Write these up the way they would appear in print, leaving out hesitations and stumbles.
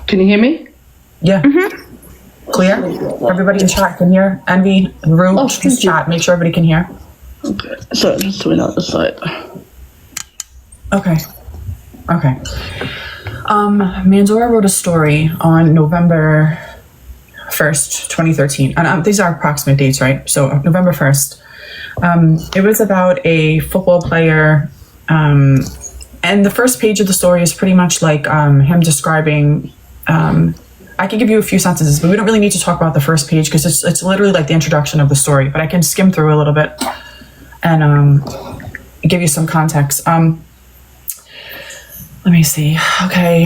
Can you hear me? Yeah. Clear? Everybody in chat can hear? Envy, Root, chat. Make sure everybody can hear. Okay. So just doing out the site. Okay. Mandora wrote a story on November 1st, 2013. And these are approximate dates, right? So November 1st. It was about a football player. And the first page of the story is pretty much like him describing... I can give you a few sentences, but we don't really need to talk about the first page because it's literally like the introduction of the story. But I can skim through a little bit and give you some context. Let me see. Okay.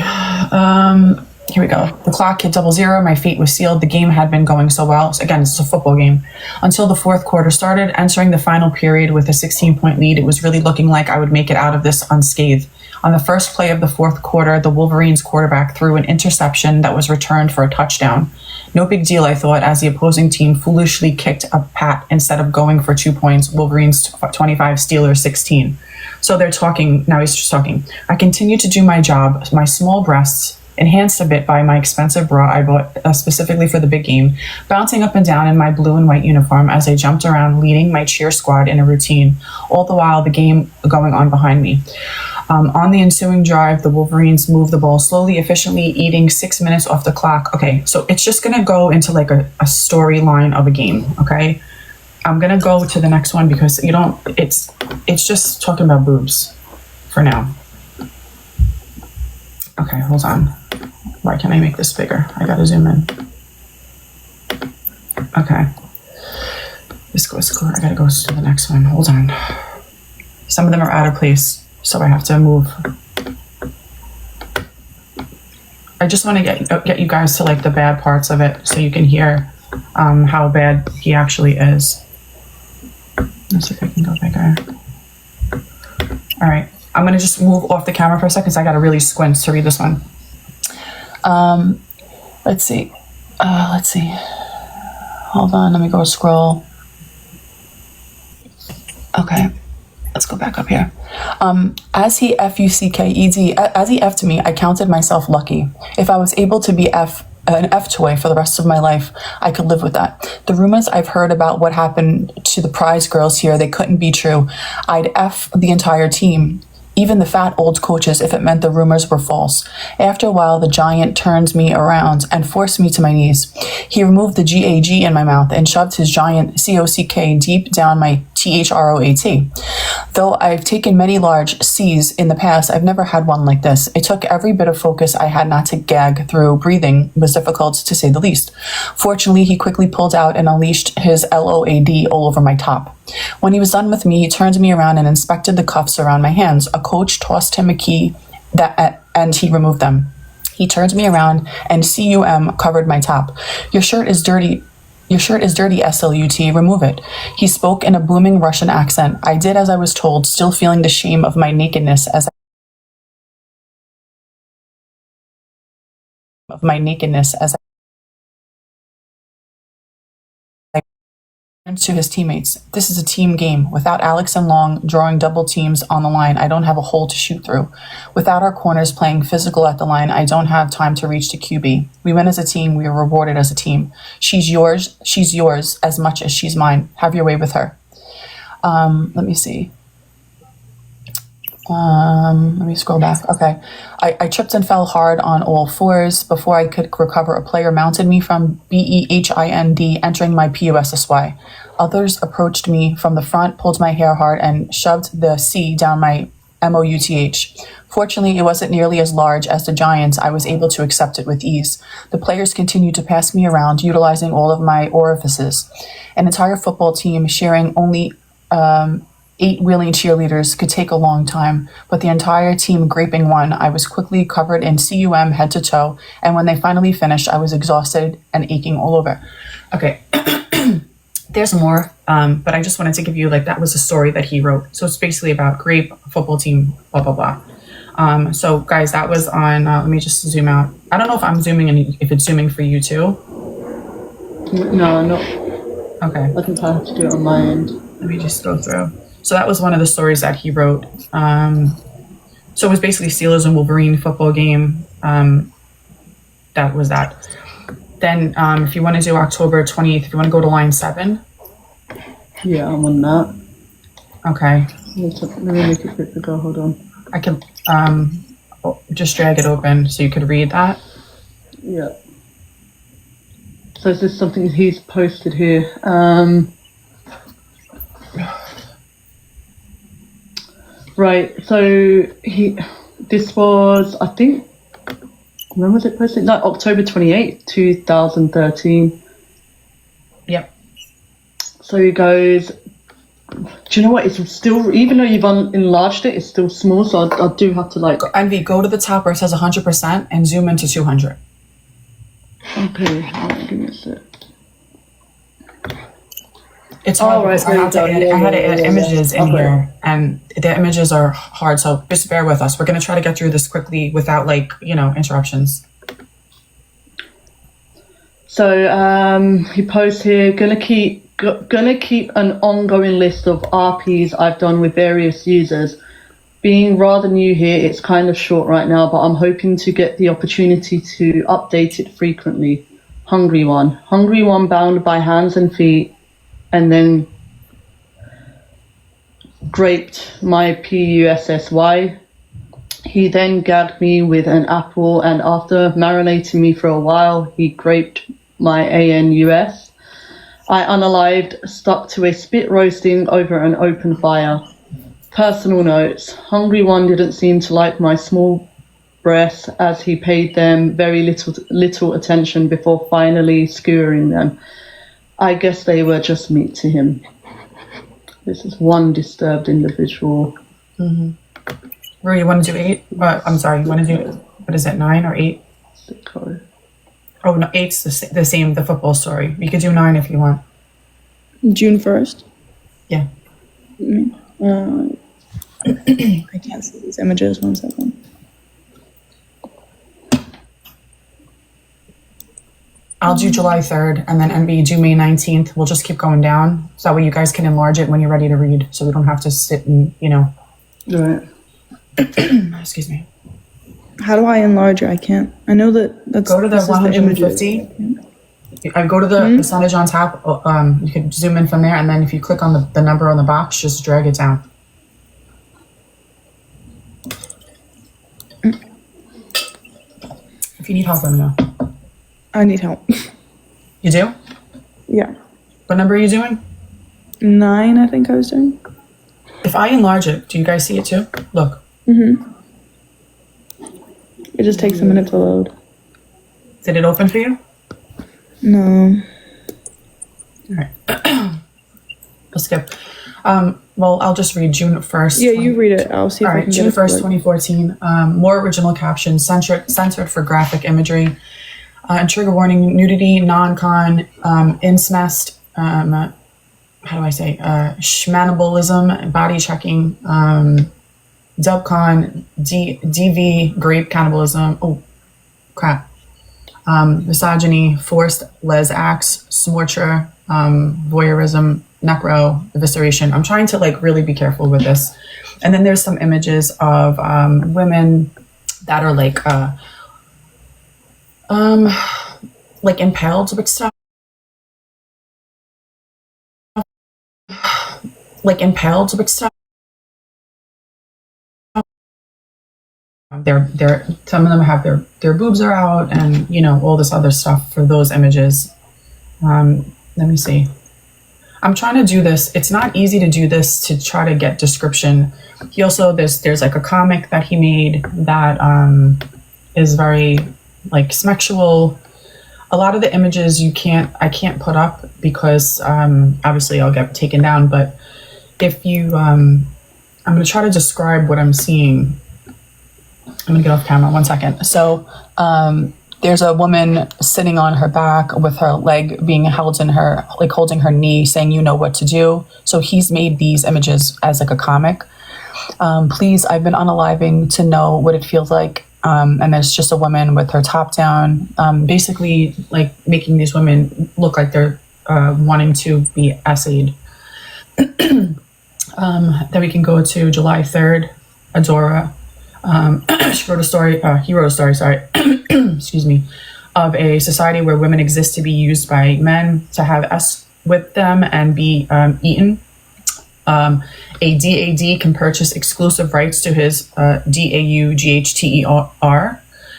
Here we go. The clock hit 00. My fate was sealed. The game had been going so well. So again, it's a football game. Until the fourth quarter started, entering the final period with a 16-point lead, it was really looking like I would make it out of this unscathed. On the first play of the fourth quarter, the Wolverines quarterback threw an interception that was returned for a touchdown. No big deal, I thought, as the opposing team foolishly kicked a pat instead of going for 2 points. Wolverines 25, Steelers 16. So they're talking, now he's just talking. I continued to do my job, my small breasts, enhanced a bit by my expensive bra I bought specifically for the big game, bouncing up and down in my blue and white uniform as I jumped around leading my cheer squad in a routine, all the while the game going on behind me. On the ensuing drive, the Wolverines moved the ball slowly, efficiently, eating 6 minutes off the clock. Okay, so it's just going to go into like a storyline of a game, okay? I'm going to go to the next one because it's just talking about boobs for now. Okay, hold on. Why can't I make this bigger? I got to zoom in. Okay. This goes, I got to go to the next one. Hold on. Some of them are out of place. So I have to move. I just want to get you guys to like the bad parts of it so you can hear how bad he actually is. Let's see if I can go bigger. All right. I'm going to just move off the camera for a second because I got to really squint to read this one. Let's see. Hold on. Let me go scroll. Okay. Let's go back up here. As he F'd me, I counted myself lucky. If I was able to be an F toy for the rest of my life, I could live with that. The rumors I've heard about what happened to the prize girls here, they couldn't be true. I'd F the entire team, even the fat old coaches, if it meant the rumors were false. After a while, the giant turned me around and forced me to my knees. He removed the GAG in my mouth and shoved his giant COCK deep down my THROAT. Though I've taken many large C's in the past, I've never had one like this. It took every bit of focus I had not to gag through. Breathing was difficult, to say the least. Fortunately, he quickly pulled out and unleashed his LOAD all over my top. When he was done with me, he turned me around and inspected the cuffs around my hands. A coach tossed him a key and he removed them. He turned me around and CUM covered my top. Your shirt is dirty, SLUT, remove it. He spoke in a booming Russian accent. I did as I was told, still feeling the shame of my nakedness as to his teammates. This is a team game. Without Alex and Long drawing double teams on the line, I don't have a hole to shoot through. Without our corners playing physical at the line, I don't have time to reach to QB. We win as a team. We are rewarded as a team. She's yours as much as she's mine. Have your way with her. Let me see. Let me scroll back. Okay. I tripped and fell hard on all fours. Before I could recover, a player mounted me from BEHIND, entering my PUSSY. Others approached me from the front, pulled my hair hard, and shoved the C down my MOUTH. Fortunately, it wasn't nearly as large as the Giants. I was able to accept it with ease. The players continued to pass me around, utilizing all of my orifices. An entire football team sharing only 8 wheeling cheerleaders could take a long time, but the entire team graping one. I was quickly covered in CUM head to toe, and when they finally finished, I was exhausted and aching all over. Okay, there's more, but I just wanted to give you, like, that was a story that he wrote. So it's basically about grape, football team, blah, blah, blah. So guys, that was on, let me just zoom out. I don't know if I'm zooming and if it's zooming for you too. No, no. Okay. I think I have to do it on my end. Let me just go through. So that was one of the stories that he wrote. So it was basically Steelers and Wolverine football game. that was that. Then if you want to do October 28th, if you want to go to line 7. Yeah, I'm on that. Okay. Let me make it quick to go. Hold on. I can just drag it open so you could read that. Yeah. So is this something he's posted here? Right. So this was, I think, when was it posted? No, October 28th, 2013. Yep. So he goes, do you know what? It's still, even though you've enlarged it, it's still small. So I do have to like... Envy, go to the top where it says 100% and zoom into 200. Okay. All right, give me a sec. It's hard because I had to add images in here, and the images are hard, so just bear with us. We're going to try to get through this quickly without, like, interruptions. So he posts here, gonna keep an ongoing list of RPs I've done with various users. Being rather new here, it's kind of short right now, but I'm hoping to get the opportunity to update it frequently. Hungry one bound by hands and feet, and then graped my PUSSY. He then gagged me with an apple, and after marinating me for a while, he graped my ANUS. I unalived, stuck to a spit roasting over an open fire. Personal notes. Hungry one didn't seem to like my small breasts, as he paid them very little attention before finally skewering them. I guess they were just meat to him. This is one disturbed individual. Mm-hmm. Rue, you want to do 8? I'm sorry, you want to do, what is it, 9 or 8? Oh, no, 8's the same, the football story. You could do 9 if you want. June 1st? Yeah. I can't see these images. 1 second. I'll do July 3rd, and then MB do May 19th. We'll just keep going down, so that way you guys can enlarge it when you're ready to read, so we don't have to sit and, Right. Excuse me. How do I enlarge it? I can't. I know that's... Go to the 150. I go to the percentage on top. You can zoom in from there, and then if you click on the number on the box, just drag it down. If you need help, let me know. I need help. You do? Yeah. What number are you doing? 9, I think I was doing. If I enlarge it, do you guys see it too? Look. Mm-hmm. It just takes a minute to load. Did it open for you? No. All right. We'll skip. Well, I'll just read June 1st. Yeah, you read it. I'll see if I can June get it 1st, 2014. More original captions, censored for graphic imagery. And trigger warning, nudity, non-con, incest, how do I say, schmanabolism, body checking, dubcon, DV, grape cannibalism, oh, crap, misogyny, forced les acts, smorture, voyeurism, necro, evisceration. I'm trying to really be careful with this. And then there's some images of women that are impaled with stuff. Impaled with stuff. They're some of them have their boobs are out, and all this other stuff for those images. Let me see. I'm trying to do this. It's not easy to do this to try to get description. He also there's a comic that he made that is very sexual. A lot of the images I can't put up because obviously I'll get taken down. But if you, I'm going to try to describe what I'm seeing. I'm going to get off camera 1 second. So there's a woman sitting on her back with her leg being held in her, holding her knee, saying, "You know what to do." So he's made these images as a comic. Please, I've been unaliving to know what it feels like. And there's just a woman with her top down, basically making these women look like they're wanting to be essayed. Then we can go to July 3rd, Adora. He wrote a story, sorry. Excuse me. of a society where women exist to be used by men, to have S with them and be eaten. A DAD can purchase exclusive rights to his DAUGHTER,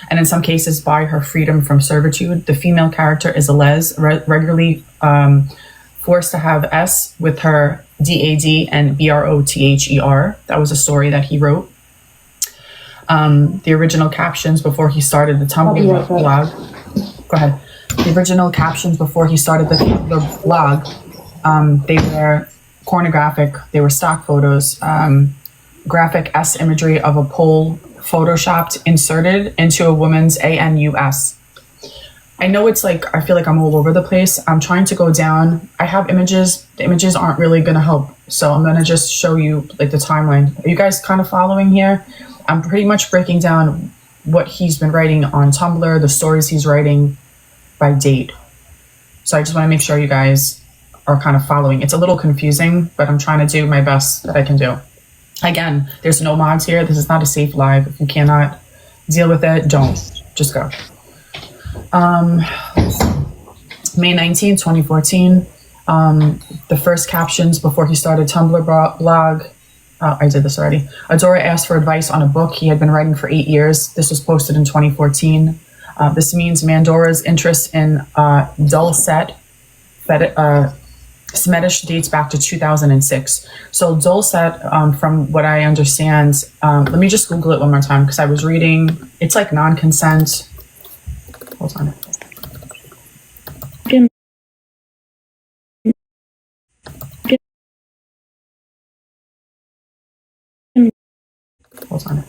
and in some cases buy her freedom from servitude. The female character is a les, regularly forced to have S with her DAD and BROTHER. That was a story that he wrote. The original captions before he started the Tumblr blog. Go ahead. The original captions before he started the Tumblr blog, they were pornographic. They were stock photos, graphic S imagery of a pole photoshopped, inserted into a woman's ANUS. I know it's like, I feel like I'm all over the place. I'm trying to go down. I have images. The images aren't really going to help. So I'm going to just show you like the timeline. Are you guys kind of following here? I'm pretty much breaking down what he's been writing on Tumblr, the stories he's writing by date. So I just want to make sure you guys are kind of following. It's a little confusing, but I'm trying to do my best that I can do. Again, there's no mods here. This is not a safe live. If you cannot deal with it, don't. Just go. May 19, 2014. The first captions before he started Tumblr blog. I did this already. Adora asked for advice on a book he had been writing for 8 years. This was posted in 2014. This means Mandora's interest in Dulcet Smetish dates back to 2006. So Dulcet, from what I understand, let me just Google it one more time because I was reading. It's like non-consent. Hold on. Hold on.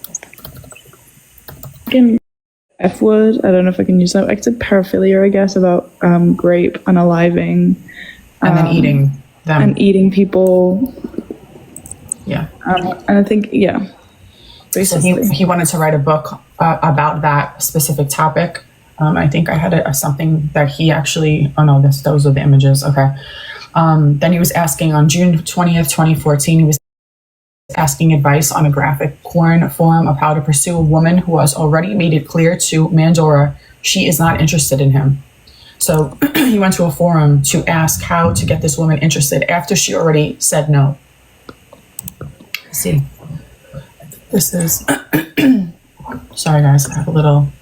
F word. I don't know if I can use that. Like, it's a paraphilia, I guess, about grape, unaliving, and then eating them and eating people. Yeah. And I think, yeah, basically. So he wanted to write a book about that specific topic. I think I had something that he actually. Oh no, those are the images. Okay. Then he was asking on June 20th, 2014. He was asking advice on a graphic porn forum of how to pursue a woman who has already made it clear to Mandora she is not interested in him. So he went to a forum to ask how to get this woman interested after she already said no. Let's see. This is sorry guys, I have a little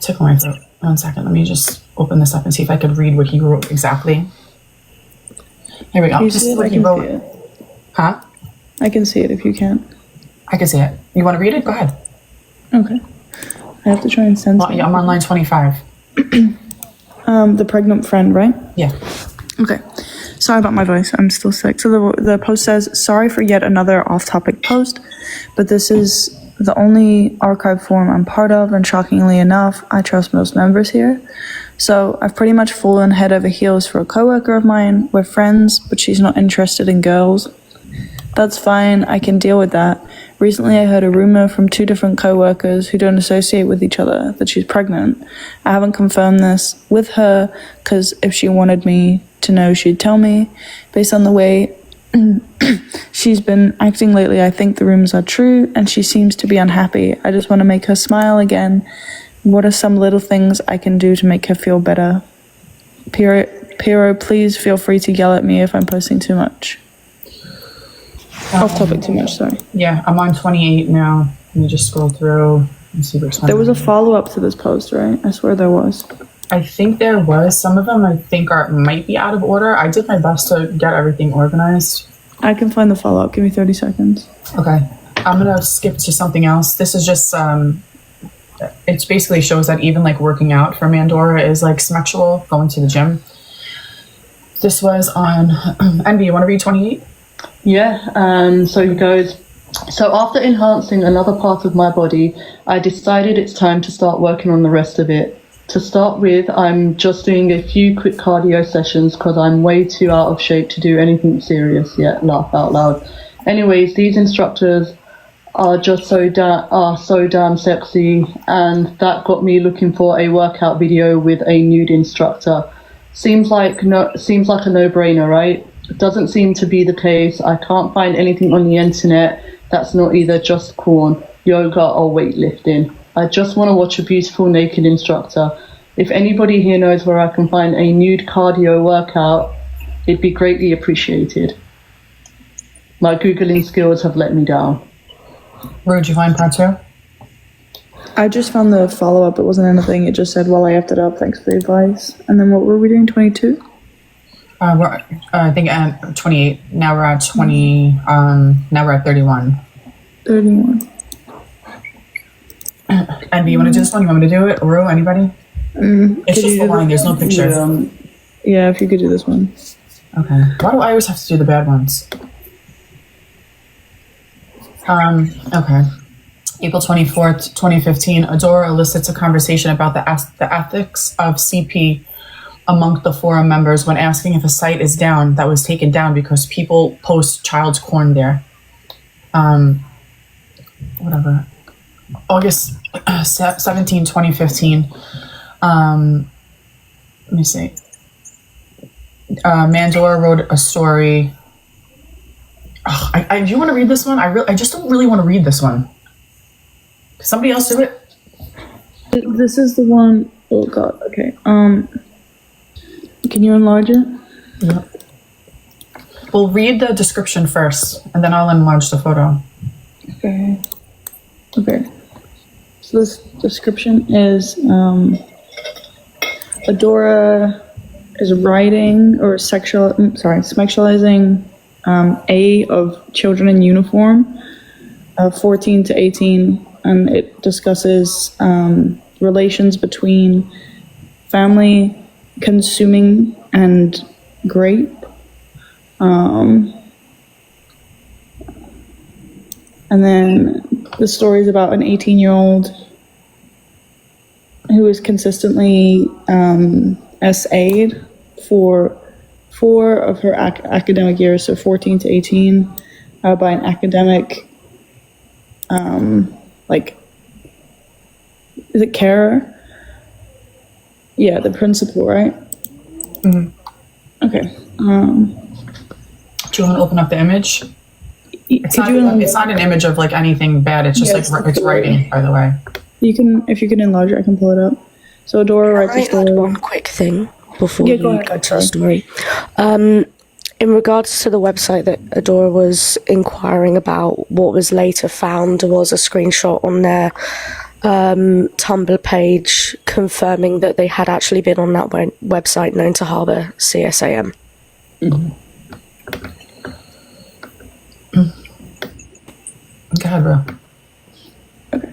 tickle my throat. 1 second, let me just open this up and see if I could read what he wrote exactly. Here we go. This is what he wrote. Huh? I can see it if you can't. I can see it. You want to read it? Go ahead. Okay. I have to try and send yeah, I'm on line 25. The pregnant friend, right? Yeah. Okay. Sorry about my voice. I'm still sick. So the post says, sorry for yet another off-topic post, but this is the only archive forum I'm part of, and shockingly enough, I trust most members here. So I've pretty much fallen head over heels for a coworker of mine. We're friends, but she's not interested in girls. That's fine, I can deal with that. Recently I heard a rumor from 2 different coworkers who don't associate with each other that she's pregnant. I haven't confirmed this with her, because if she wanted me to know, she'd tell me. Based on the way she's been acting lately, I think the rumors are true, and she seems to be unhappy. I just want to make her smile again. What are some little things I can do to make her feel better? Piro, please feel free to yell at me if I'm posting too much. Off topic too much, sorry. Yeah, I'm on 28 now. Let me just scroll through and see which one. There was a follow-up to this post, right? I swear there was. I think there was. Some of them I think might be out of order. I did my best to get everything organized. I can find the follow-up. Give me 30 seconds. Okay. I'm going to skip to something else. This is just... it basically shows that even like working out for Mandora is like sexual, going to the gym. This was on Envy. You want to read 28? Yeah, so he goes, so after enhancing another part of my body, I decided it's time to start working on the rest of it. To start with, I'm just doing a few quick cardio sessions because I'm way too out of shape to do anything serious yet. Laugh out loud. Anyways, these instructors are just so damn sexy, and that got me looking for a workout video with a nude instructor. Seems like a no-brainer, right? It doesn't seem to be the case. I can't find anything on the internet that's not either just porn, yoga, or weightlifting. I just want to watch a beautiful naked instructor. If anybody here knows where I can find a nude cardio workout, it'd be greatly appreciated. My Googling skills have let me down. Where did you find part 2? I just found the follow-up. It wasn't anything. It just said, well, I effed it up. Thanks for the advice. And then what were we doing? 22? I think at 28. Now we're at 20. Now we're at 31. 31. And do you want to do this one? You want me to do it? Uru, anybody? It's just the line. There's no picture. Yeah, if you could do this one. Okay. Why do I always have to do the bad ones? Okay. April 24th, 2015, Adora elicits a conversation about the ethics of CP among the forum members when asking if a site is down that was taken down because people post child's porn there. Whatever. August 17, 2015. Let me see. Mandora wrote a story. Do you want to read this one? I just don't really want to read this one. Can somebody else do it? This is the one. Oh God. Okay. Can you enlarge it? Yeah. We'll read the description first, and then I'll enlarge the photo. Okay. Okay. So this description is Adora is writing or sexualizing A of children in uniform, 14 to 18, and it discusses relations between family, consuming, and grape. And then the story is about an 18-year-old who is consistently SA'd for 4 of her academic years, so 14 to 18, by an academic, is it carer? Yeah, the principal, right? Mm-hmm. Okay. Do you want to open up the image? It's not an image of like anything bad. It's just it's writing, by the way. If you can enlarge it, I can pull it up. So Adora writes a story. Add one quick thing before you go to the story. In regards to the website that Adora was inquiring about, what was later found was a screenshot on their Tumblr page confirming that they had actually been on that website known to harbour CSAM. Mm-hmm. Go ahead, bro. Okay.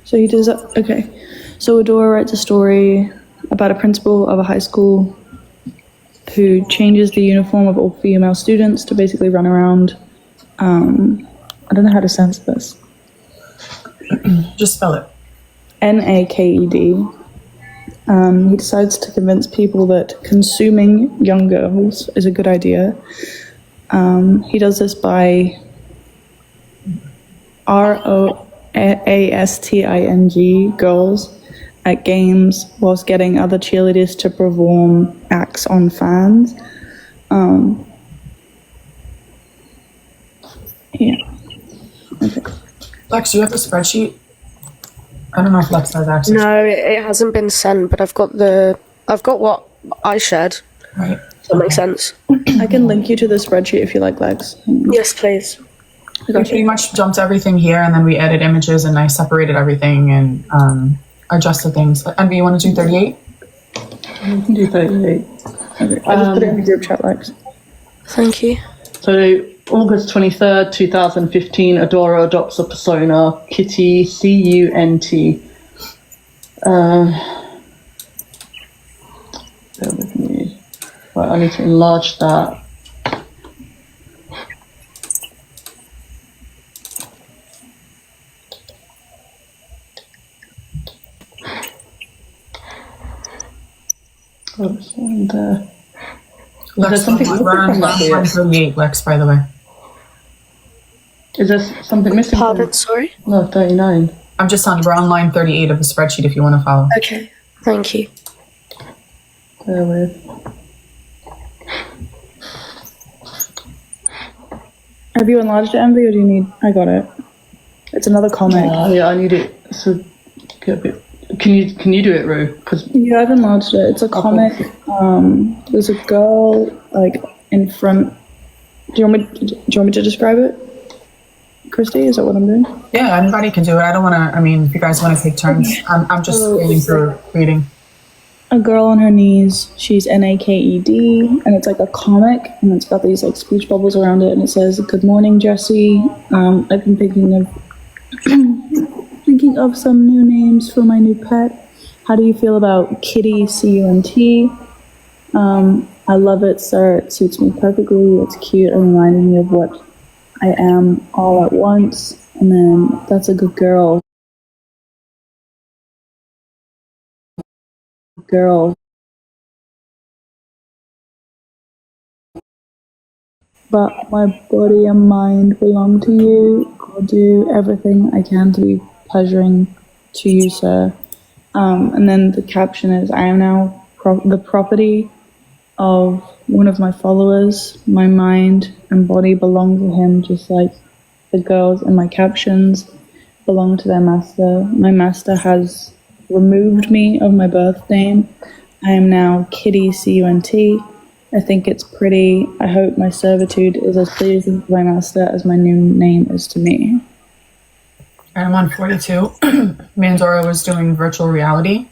So he does. Okay. So Adora writes a story about a principal of a high school who changes the uniform of all female students to basically run around. I don't know how to sense this. Just spell it. NAKED. He decides to convince people that consuming young girls is a good idea. He does this by ROASTING girls at games whilst getting other cheerleaders to perform acts on fans. Yeah. Okay. Lex, do you have the spreadsheet? I don't know if Lex has access. No, it hasn't been sent, but I've got what I shared. Right. Does that make sense? I can link you to the spreadsheet if you like, Lex. Yes, please. We pretty much dumped everything here, and then we added images, and I separated everything and adjusted things. Envy, you want to do 38? You can do 38. Okay. I just put it in the group chat, Lex. Thank you. So, August 23rd, 2015, Adora adopts a persona, Kitty, CUNT. Bear with me. Right, I need to enlarge that. Oh, it's on there. Lex, something we're on line 38, Lex, by the way. Is there something missing? Pardon, sorry? No, 39. I'm just on, we're on line 38 of the spreadsheet if you want to follow. Okay, thank you. Bear with. Have you enlarged it, Envy, or do you need... I got it. It's another comic. Yeah, I need it. So get a bit. Can you do it, Rue? Because Yeah, I've enlarged it. It's a comic. There's a girl like in front. Do you want me to describe it? Christie, is that what I'm doing? Yeah, anybody can do it. I don't want to. I mean, if you guys want to take turns, I'm just reading through reading. A girl on her knees. She's naked, and it's like a comic, and it's got these like speech bubbles around it, and it says, "Good morning, Jesse. I've been thinking of some new names for my new pet. How do you feel about Kitty CUNT? I love it, sir. It suits me perfectly. It's cute and reminding me of what I am all at once. And then that's a good girl. But my body and mind belong to you. I'll do everything I can to be pleasuring to you, sir." And then the caption is, "I am now the property of one of my followers. My mind and body belong to him, just like the girls in my captions belong to their master. My master has removed me of my birth name. I am now Kitty CUNT. I think it's pretty. I hope my servitude is as pleasing to my master as my new name is to me." I'm on 42. Mandora was doing virtual reality.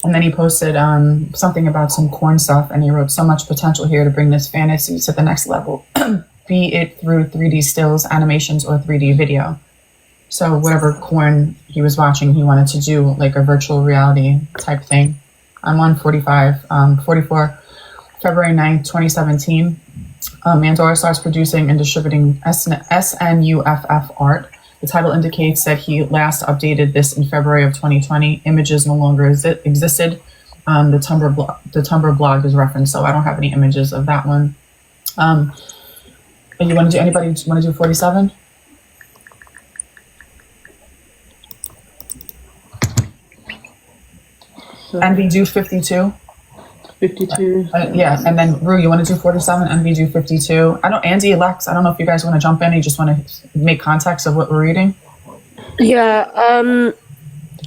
And then he posted something about some corn stuff, and he wrote, "So much potential here to bring this fantasy to the next level, be it through 3D stills, animations, or 3D video." So whatever corn he was watching, he wanted to do like a virtual reality type thing. I'm on 44, February 9th, 2017. Mandora starts producing and distributing SNUFF art. The title indicates that he last updated this in February of 2020. Images no longer existed. The Tumblr blog is referenced, so I don't have any images of that one. Anybody want to do 47? So, Envy do 52. 52. Yeah, and then Rue, you want to do 47? Envy do 52. Andy, Lex, I don't know if you guys want to jump in. You just want to make context of what we're reading. Yeah,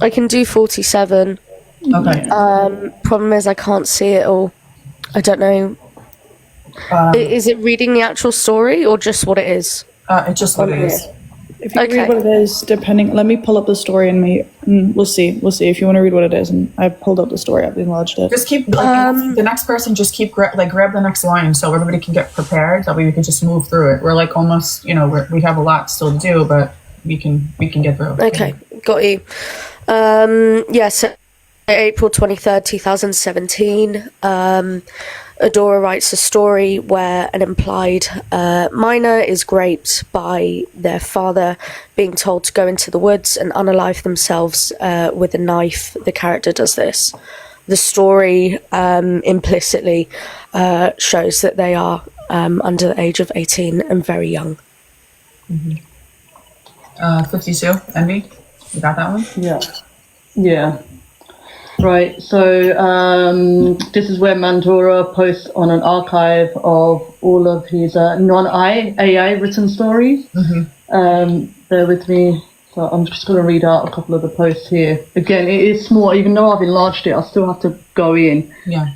I can do 47. Okay. Problem is I can't see it all. I don't know. Is it reading the actual story or just what it is? It's just what it is. If you read what it is, let me pull up the story and we'll see if you want to read what it is. And I pulled up the story, I've enlarged it. Just keep, the next person just keep, grab the next line so everybody can get prepared. That way we can just move through it. We're like almost, we have a lot still to do, but we can get through. Okay, got you. So April 23rd, 2017, Adora writes a story where an implied minor is raped by their father, being told to go into the woods and unalive themselves with a knife. The character does this. The story implicitly shows that they are under the age of 18 and very young. 52, Envy, you got that one? Yeah. Right, so this is where Mandora posts on an archive of all of his non-AI written stories. Bear with me. So I'm just going to read out a couple of the posts here. Again, it is small. Even though I've enlarged it, I still have to go in. Yeah.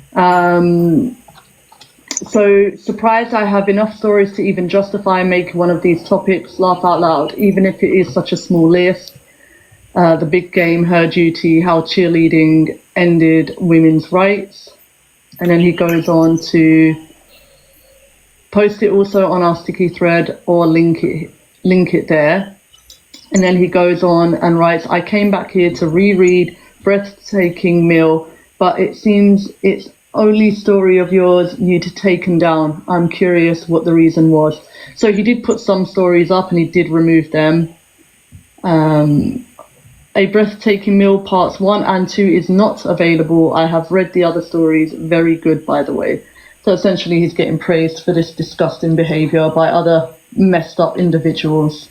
So surprised I have enough stories to even justify making one of these topics. Laugh out loud, even if it is such a small list. The big game, her duty, how cheerleading ended women's rights. And then he goes on to post it also on our sticky thread or link it there. And then he goes on and writes, "I came back here to reread Breathtaking Mill, but it seems it's only story of yours you'd taken down. I'm curious what the reason was." So he did put some stories up and he did remove them. A Breathtaking Mill parts 1 and 2 is not available. I have read the other stories. Very good, by the way. So essentially he's getting praised for this disgusting behavior by other messed up individuals.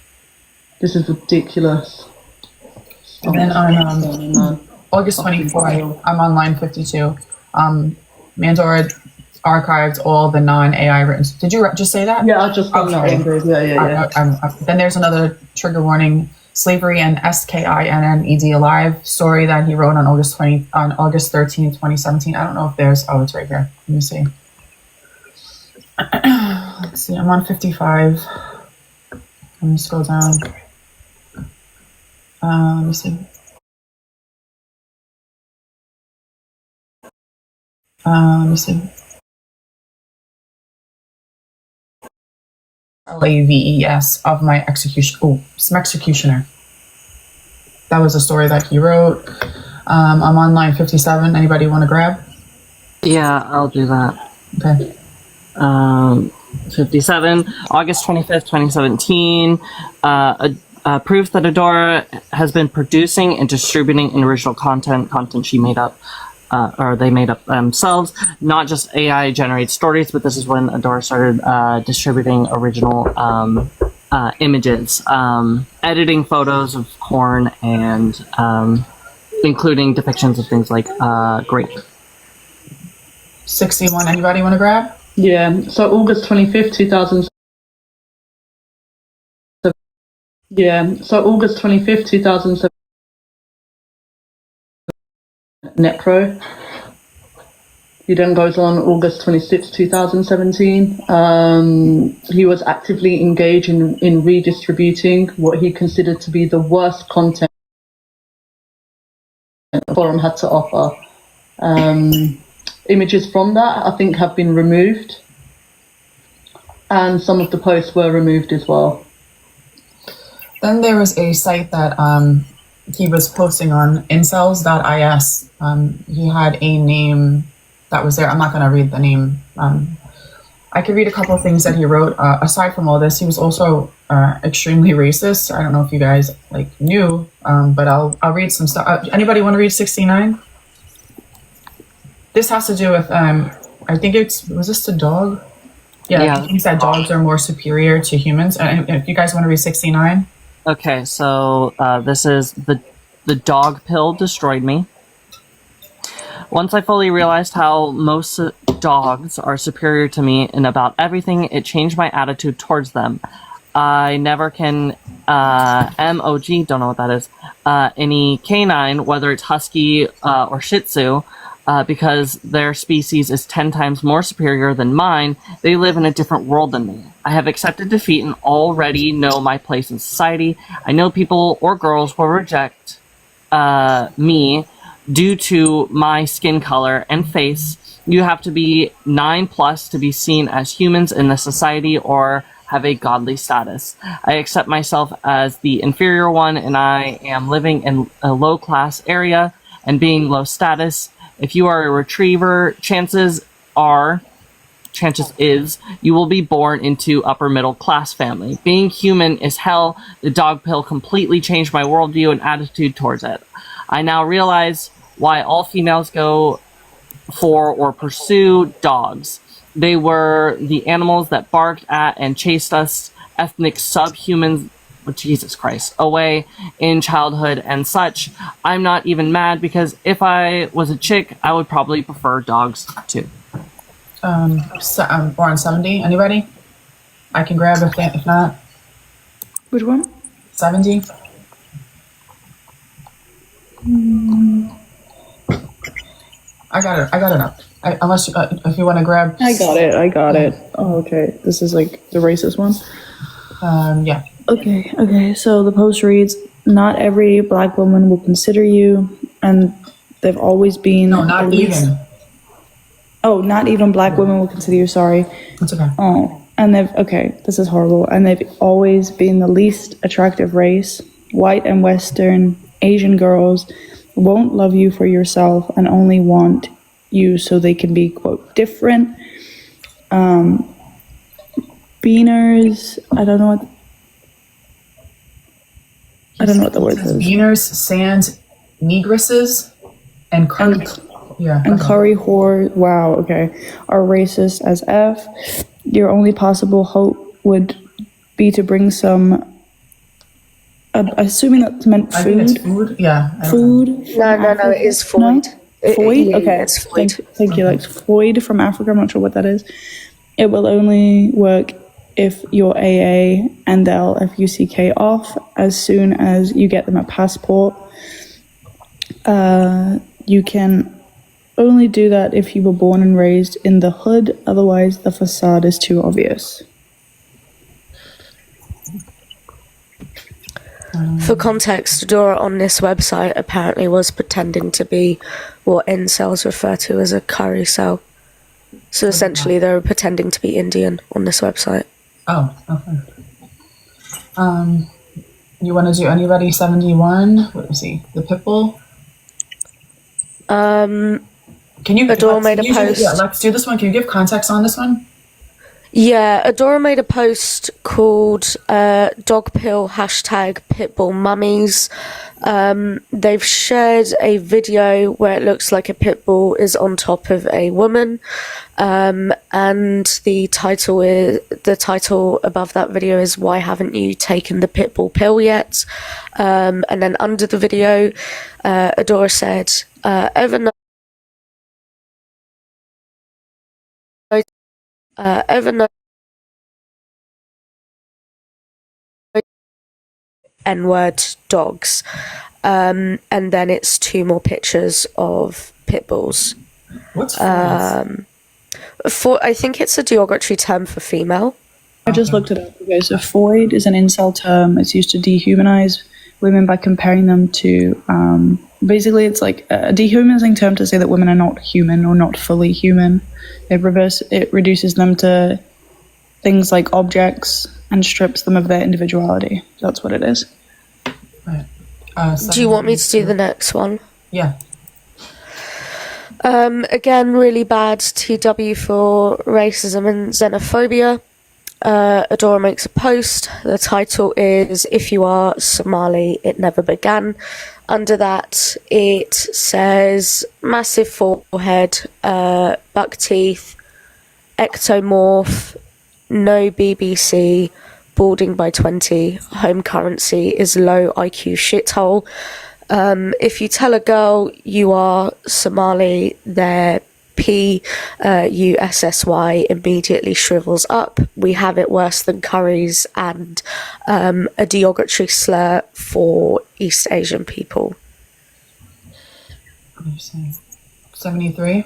This is ridiculous. And then on August 24th, I'm on line 52. Mandora archived all the non-AI written. Did you just say that? Yeah, I just done that one. Yeah. Then there's another trigger warning. Slavery and Skinned Alive story that he wrote on August 13th, 2017. I don't know if there's, oh, it's right here. Let me see. Let's see, I'm on 55. Let me scroll down. Let me see. Let me see. LAVES of my executioner. That was a story that he wrote. I'm on line 57. Anybody want to grab? Yeah, I'll do that. Okay. 57, August 25th, 2017. Proof that Adora has been producing and distributing original content she made up, or they made up themselves, not just AI generated stories, but this is when Adora started distributing original images, editing photos of corn and including depictions of things like grape. 61, anybody want to grab? Yeah, so August 25th, 2007. Yeah, so August 25th, 2007. Necro. He then goes on August 26th, 2017. He was actively engaged in redistributing what he considered to be the worst content the forum had to offer. Images from that, I think, have been removed. And some of the posts were removed as well. Then there was a site that he was posting on, incels.is. He had a name that was there. I'm not going to read the name. I could read a couple of things that he wrote. Aside from all this, he was also extremely racist. I don't know if you guys knew, but I'll read some stuff. Anybody want to read 69? This has to do with, I think was this the dog? Yeah. He thinks that dogs are more superior to humans. And if you guys want to read 69. Okay, so this is the dog pill destroyed me. Once I fully realized how most dogs are superior to me in about everything, it changed my attitude towards them. I never can MOG, don't know what that is, any canine, whether it's husky or shih tzu, because their species is 10 times more superior than mine. They live in a different world than me. I have accepted defeat and already know my place in society. I know people or girls will reject me due to my skin color and face. You have to be 9+ to be seen as humans in the society or have a godly status. I accept myself as the inferior one, and I am living in a low-class area and being low status. If you are a retriever, chances is you will be born into upper middle class family. Being human is hell. The dog pill completely changed my worldview and attitude towards it. I now realize why all females go for or pursue dogs. They were the animals that barked at and chased us ethnic subhumans, Jesus Christ, away in childhood and such. I'm not even mad because if I was a chick, I would probably prefer dogs too. Born 70. Anybody? I can grab if not. Which one? 70. I got it up. Unless if you want to grab. I got it. Oh, okay. This is the racist one? Yeah. Okay. So the post reads, not every black woman will consider you, and they've always been... No, not even. Oh, not even black women will consider you, sorry. That's okay. Oh, and this is horrible. And they've always been the least attractive race. White and Western Asian girls won't love you for yourself and only want you so they can be, quote, different. Beaners, I don't know what the word is. Beaners, sans, negresses, and curry. And curry whore, wow, okay, are racist as F. Your only possible hope would be to bring some, assuming that's meant food. I think it's food, yeah. Food? No, it is Floyd. No? Floyd? Yeah, okay, it's Floyd. Thank you, Floyd from Africa, I'm not sure what that is. It will only work if you're AA and they'll FUCK off as soon as you get them a passport. You can only do that if you were born and raised in the hood, otherwise the facade is too obvious. For context, Adora on this website apparently was pretending to be what incels refer to as a curry cell. So essentially they were pretending to be Indian on this website. Oh, okay. You want to do anybody 71? What is he? The Pitbull? Can you? Adora made a post. Yeah, let's do this one. Can you give context on this one? Yeah, Adora made a post called dogpill #pitbullmummies. They've shared a video where it looks like a pitbull is on top of a woman, and the title above that video is "Why haven't you taken the pitbull pill yet?" And then under the video, Adora said, "Ever know N-word dogs," and then it's 2 more pictures of pit bulls. What's I think it's a derogatory term for female. I just looked it up. Okay, so foid is an incel term. It's used to dehumanize women by comparing them to, basically it's like a dehumanizing term to say that women are not human or not fully human. It reduces them to things like objects and strips them of their individuality. That's what it is. Right. Do you want me to do the next one? Yeah. Again, really bad TW for racism and xenophobia. Adora makes a post. The title is "If you are Somali, it never began." Under that, it says massive forehead, buck teeth, ectomorph, no BBC, balding by 20, home currency is low IQ shithole. If you tell a girl you are Somali, their PUSSY immediately shrivels up. We have it worse than curries, and a derogatory slur for East Asian people. What are you saying? 73?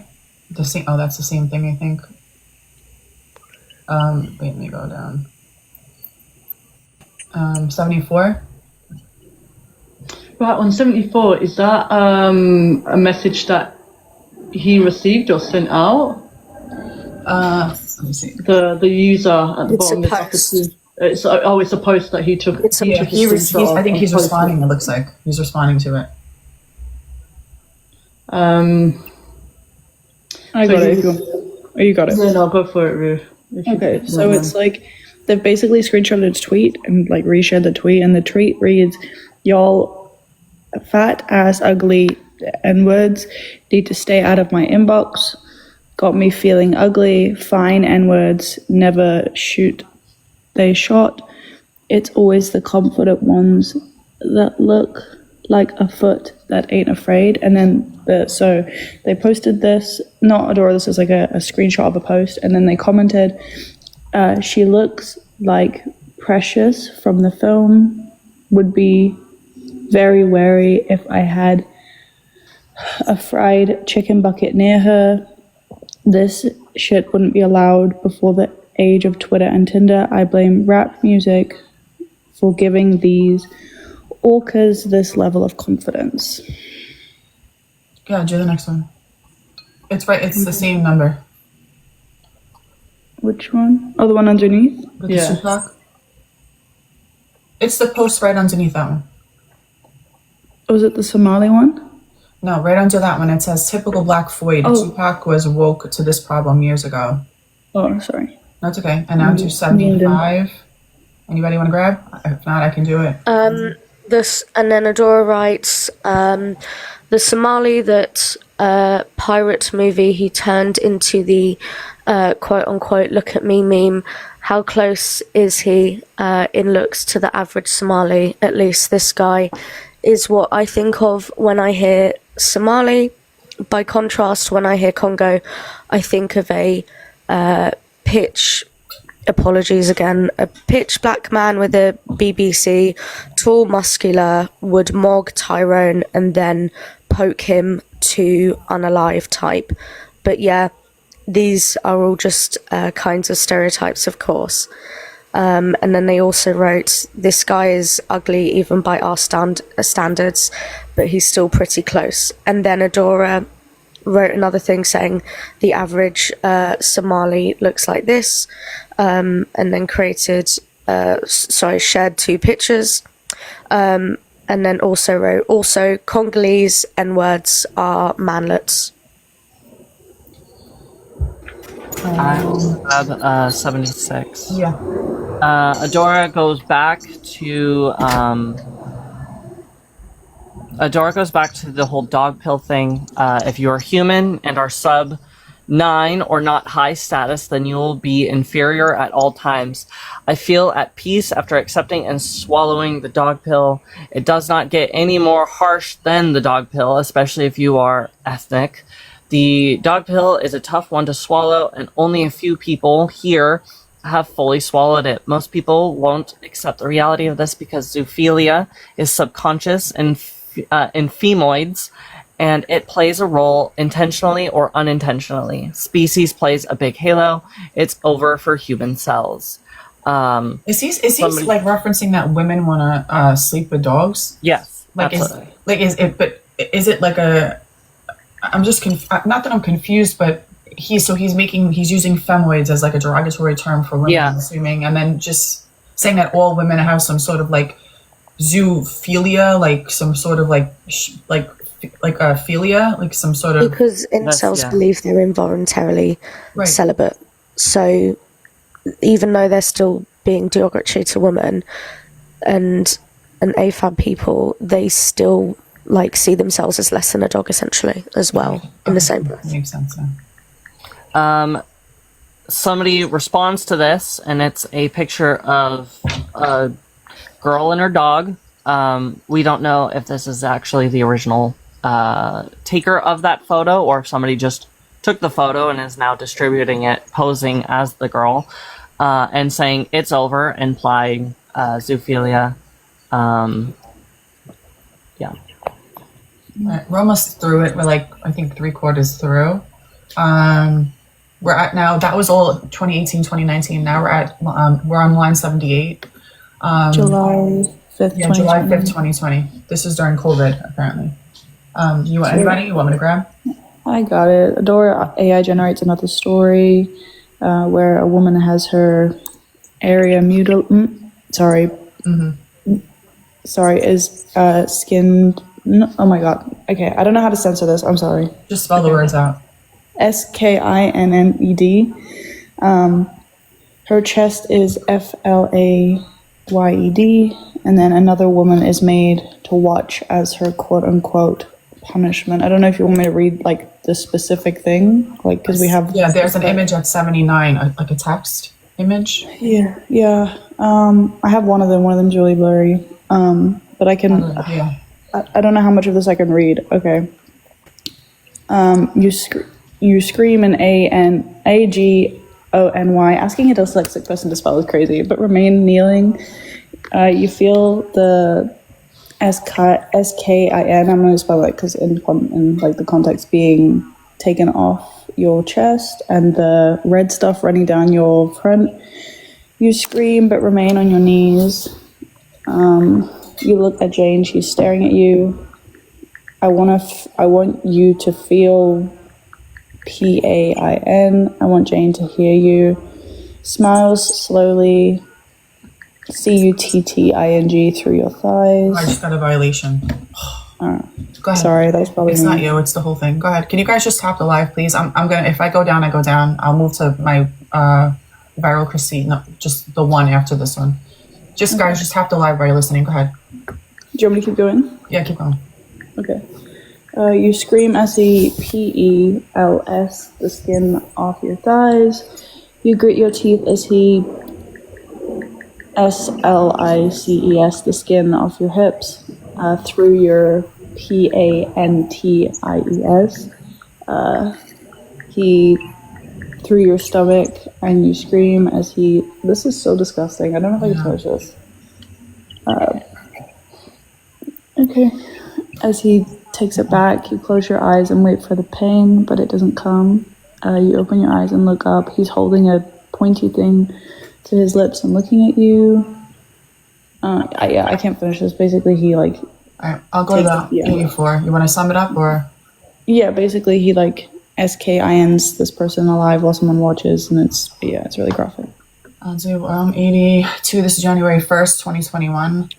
The same. Oh, that's the same thing, I think. Wait, let me go down. 74? Right, on 74, is that a message that he received or sent out? Let me see. The user at the It's bottom a is like post. it's a post that he took. It's a Yeah, post. I think he's responding, it looks like. He's responding to it. I got it. Oh, you got it. Yeah, no, go for it, Ruth. Okay, so it's like they've basically screenshotted a tweet and like reshared the tweet, and the tweet reads, "Y'all fat ass ugly N-words need to stay out of my inbox. Got me feeling ugly. Fine N-words never shoot. They shot. It's always the confident ones that look like a foot that ain't afraid." And then so they posted this, not Adora, this is like a screenshot of a post, and then they commented, "She looks like Precious from the film. Would be very wary if I had a fried chicken bucket near her. This shit wouldn't be allowed before the age of Twitter and Tinder. I blame rap music for giving these orcas this level of confidence." Yeah, do the next one. It's right, it's the same number. Which one? Oh, the one underneath? With Yeah. the Tupac. It's the post right underneath that one. Was it the Somali one? No, right under that one, it says typical black void. Oh. Tupac was woke to this problem years ago. Oh, sorry. That's okay. And now to 75. Anybody want to grab? If not, I can do it. This, and then Adora writes, the Somali that pirate movie he turned into the quote unquote "look at me" meme. How close is he in looks to the average Somali? At least this guy is what I think of when I hear Somali. By contrast, when I hear Congo, I think of a apologies again. A pitch black man with a BBC, tall, muscular, would mog Tyrone and then poke him to unalive type. But yeah, these are all just kinds of stereotypes, of course. And then they also wrote, this guy is ugly even by our standards, but he's still pretty close. And then Adora wrote another thing saying the average Somali looks like this, and then shared 2 pictures, and then also wrote, also Congolese N-words are manlets. I also have 76. Yeah. Adora goes back to the whole dog pill thing. If you're human and are sub 9 or not high status, then you will be inferior at all times. I feel at peace after accepting and swallowing the dog pill. It does not get any more harsh than the dog pill, especially if you are ethnic. The dog pill is a tough one to swallow, and only a few people here have fully swallowed it. Most people won't accept the reality of this because zoophilia is subconscious in femoids, and it plays a role intentionally or unintentionally. Species plays a big halo. It's over for human cells. Is he like referencing that women want to sleep with dogs? Yes, Like absolutely. is it like a? I'm just not that I'm confused, but he's using femoids as like a derogatory term for women, Yeah. I'm assuming, and then just saying that all women have some sort of like zoophilia, like some sort of like philia, like some sort of, Because incels believe they're involuntarily celibate. So even though they're still being derogatory to women and AFAB people, they still like see themselves as less than a dog essentially as well, in the same breath. Makes sense. Somebody responds to this, and it's a picture of a girl and her dog. We don't know if this is actually the original taker of that photo, or if somebody just took the photo and is now distributing it, posing as the girl, and saying it's over, implying zoophilia. Yeah. Right, we're almost through it. We're like, I think 3/4 through. We're at now, that was all 2018, 2019. Now we're on line 78. July 5th, Yeah, July 5th, 2020. This is during COVID, apparently. You want anybody? You want me to grab? I got it. Adora AI generates another story where a woman has her area is skinned. No, oh my god. Okay, I don't know how to censor this. I'm sorry. Just spell the words out. SKINNED. Her chest is FLAYED, and then another woman is made to watch as her quote unquote punishment. I don't know if you want me to read like the specific thing, like because we have. Yeah, there's an image at 79, like a text image. Yeah. I have one of them. One of them's really blurry. But I can. Yeah. I don't know how much of this I can read. Okay. You scream an AGONY. Asking a dyslexic person to spell is crazy, but remain kneeling. You feel the SKIN. I'm going to spell it because in like the context being taken off your chest and the red stuff running down your front. You scream but remain on your knees. You look at Jane. She's staring at you. I want you to feel PAIN. I want Jane to hear you. Smiles slowly. CUTTING through your thighs. I just got a violation. Go ahead. Sorry, that's probably It's me. not you. It's the whole thing. Go ahead. Can you guys just tap the live, please? I'm gonna. If I go down, I go down. I'll move to my viral Christie. No, just the one after this one. Just guys, just tap the live while you're listening. Go ahead. Do you want me to keep going? Yeah, keep going. Okay. You scream SEPELS, the skin off your thighs. You grit your teeth as he SLICES, the skin off your hips, through your PANTIES. He through your stomach, and you scream as he. This is so disgusting. I don't know if I can touch this. Okay. As he takes it back, you close your eyes and wait for the pain, but it doesn't come. You open your eyes and look up. He's holding a pointy thing to his lips and looking at you. I can't finish this. Basically, he like. Alright, I'll go to the 84. You want to sum it up, or? Yeah, basically he like SKINs this person alive while someone watches, and it's really graphic. I'll do 82. This is January 1st, 2021.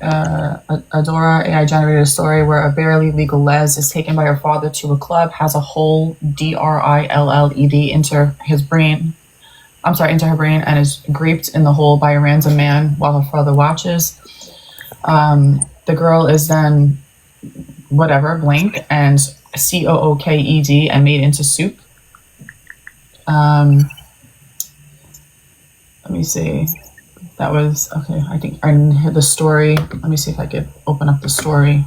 Adora AI generated a story where a barely legal les is taken by her father to a club, has a hole DRILLED into her brain, and is graped in the hole by a random man while her father watches. The girl is then blank and COOKED and made into soup. Let me see. That was okay. I think I didn't hear the story. Let me see if I could open up the story.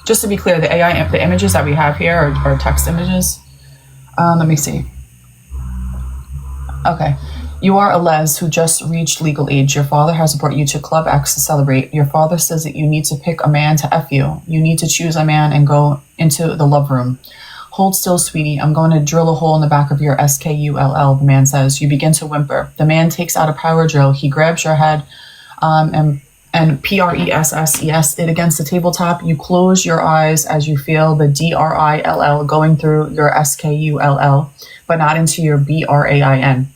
Just to be clear, the images that we have here are text images. Let me see. Okay. You are a les who just reached legal age. Your father has brought you to Club X to celebrate. Your father says that you need to pick a man to F you. You need to choose a man and go into the love room. Hold still, sweetie. I'm going to drill a hole in the back of your SKULL, the man says. You begin to whimper. The man takes out a power drill. He grabs your head and PRESSES it against the tabletop. You close your eyes as you feel the DRILL going through your SKULL, but not into your BRAIN.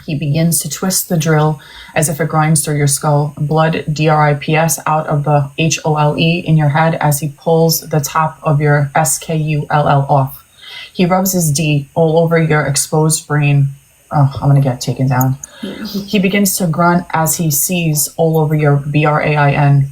He begins to twist the drill as if it grinds through your skull. Blood DRIPS out of the HOLE in your head as he pulls the top of your SKULL off. He rubs his D all over your exposed brain. Oh, I'm going to get taken down. He begins to grunt as he sees all over your BRAIN.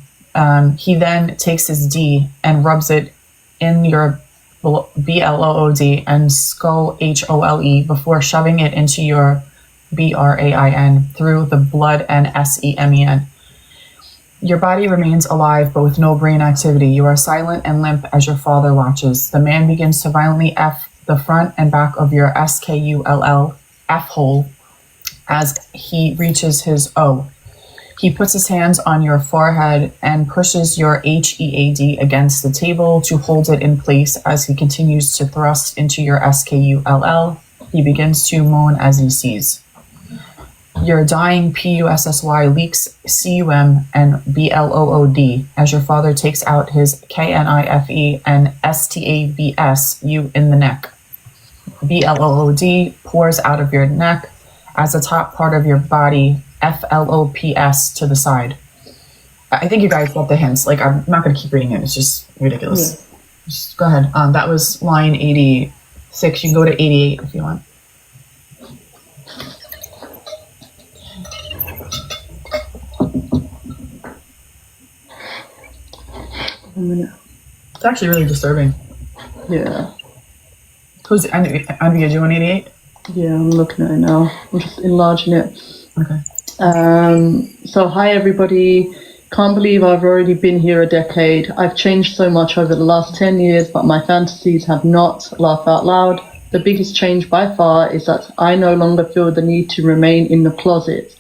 He then takes his D and rubs it in your BLOOD and skull HOLE before shoving it into your BRAIN through the blood and SEMEN. Your body remains alive, but with no brain activity. You are silent and limp as your father watches. The man begins to violently F the front and back of your SKULL F hole as he reaches his O. He puts his hands on your forehead and pushes your HEAD against the table to hold it in place as he continues to thrust into your SKULL. He begins to moan as he sees. Your dying PUSSY leaks CUM and BLOOD as your father takes out his KNIFE and STABS you in the neck. BLOOD pours out of your neck as the top part of your body FLOPS to the side. I think you guys got the hints. Like, I'm not going to keep reading it. It's just ridiculous. Yeah. Just go ahead. That was line 86. You can go to 88 if you want. It's actually really disturbing. Yeah. Who's Andrea? Do you want 88? Yeah, I'm looking at it now. I'm just enlarging it. Okay. So hi everybody. Can't believe I've already been here a decade. I've changed so much over the last 10 years, but my fantasies have not. Laugh out loud. The biggest change by far is that I no longer feel the need to remain in the closet.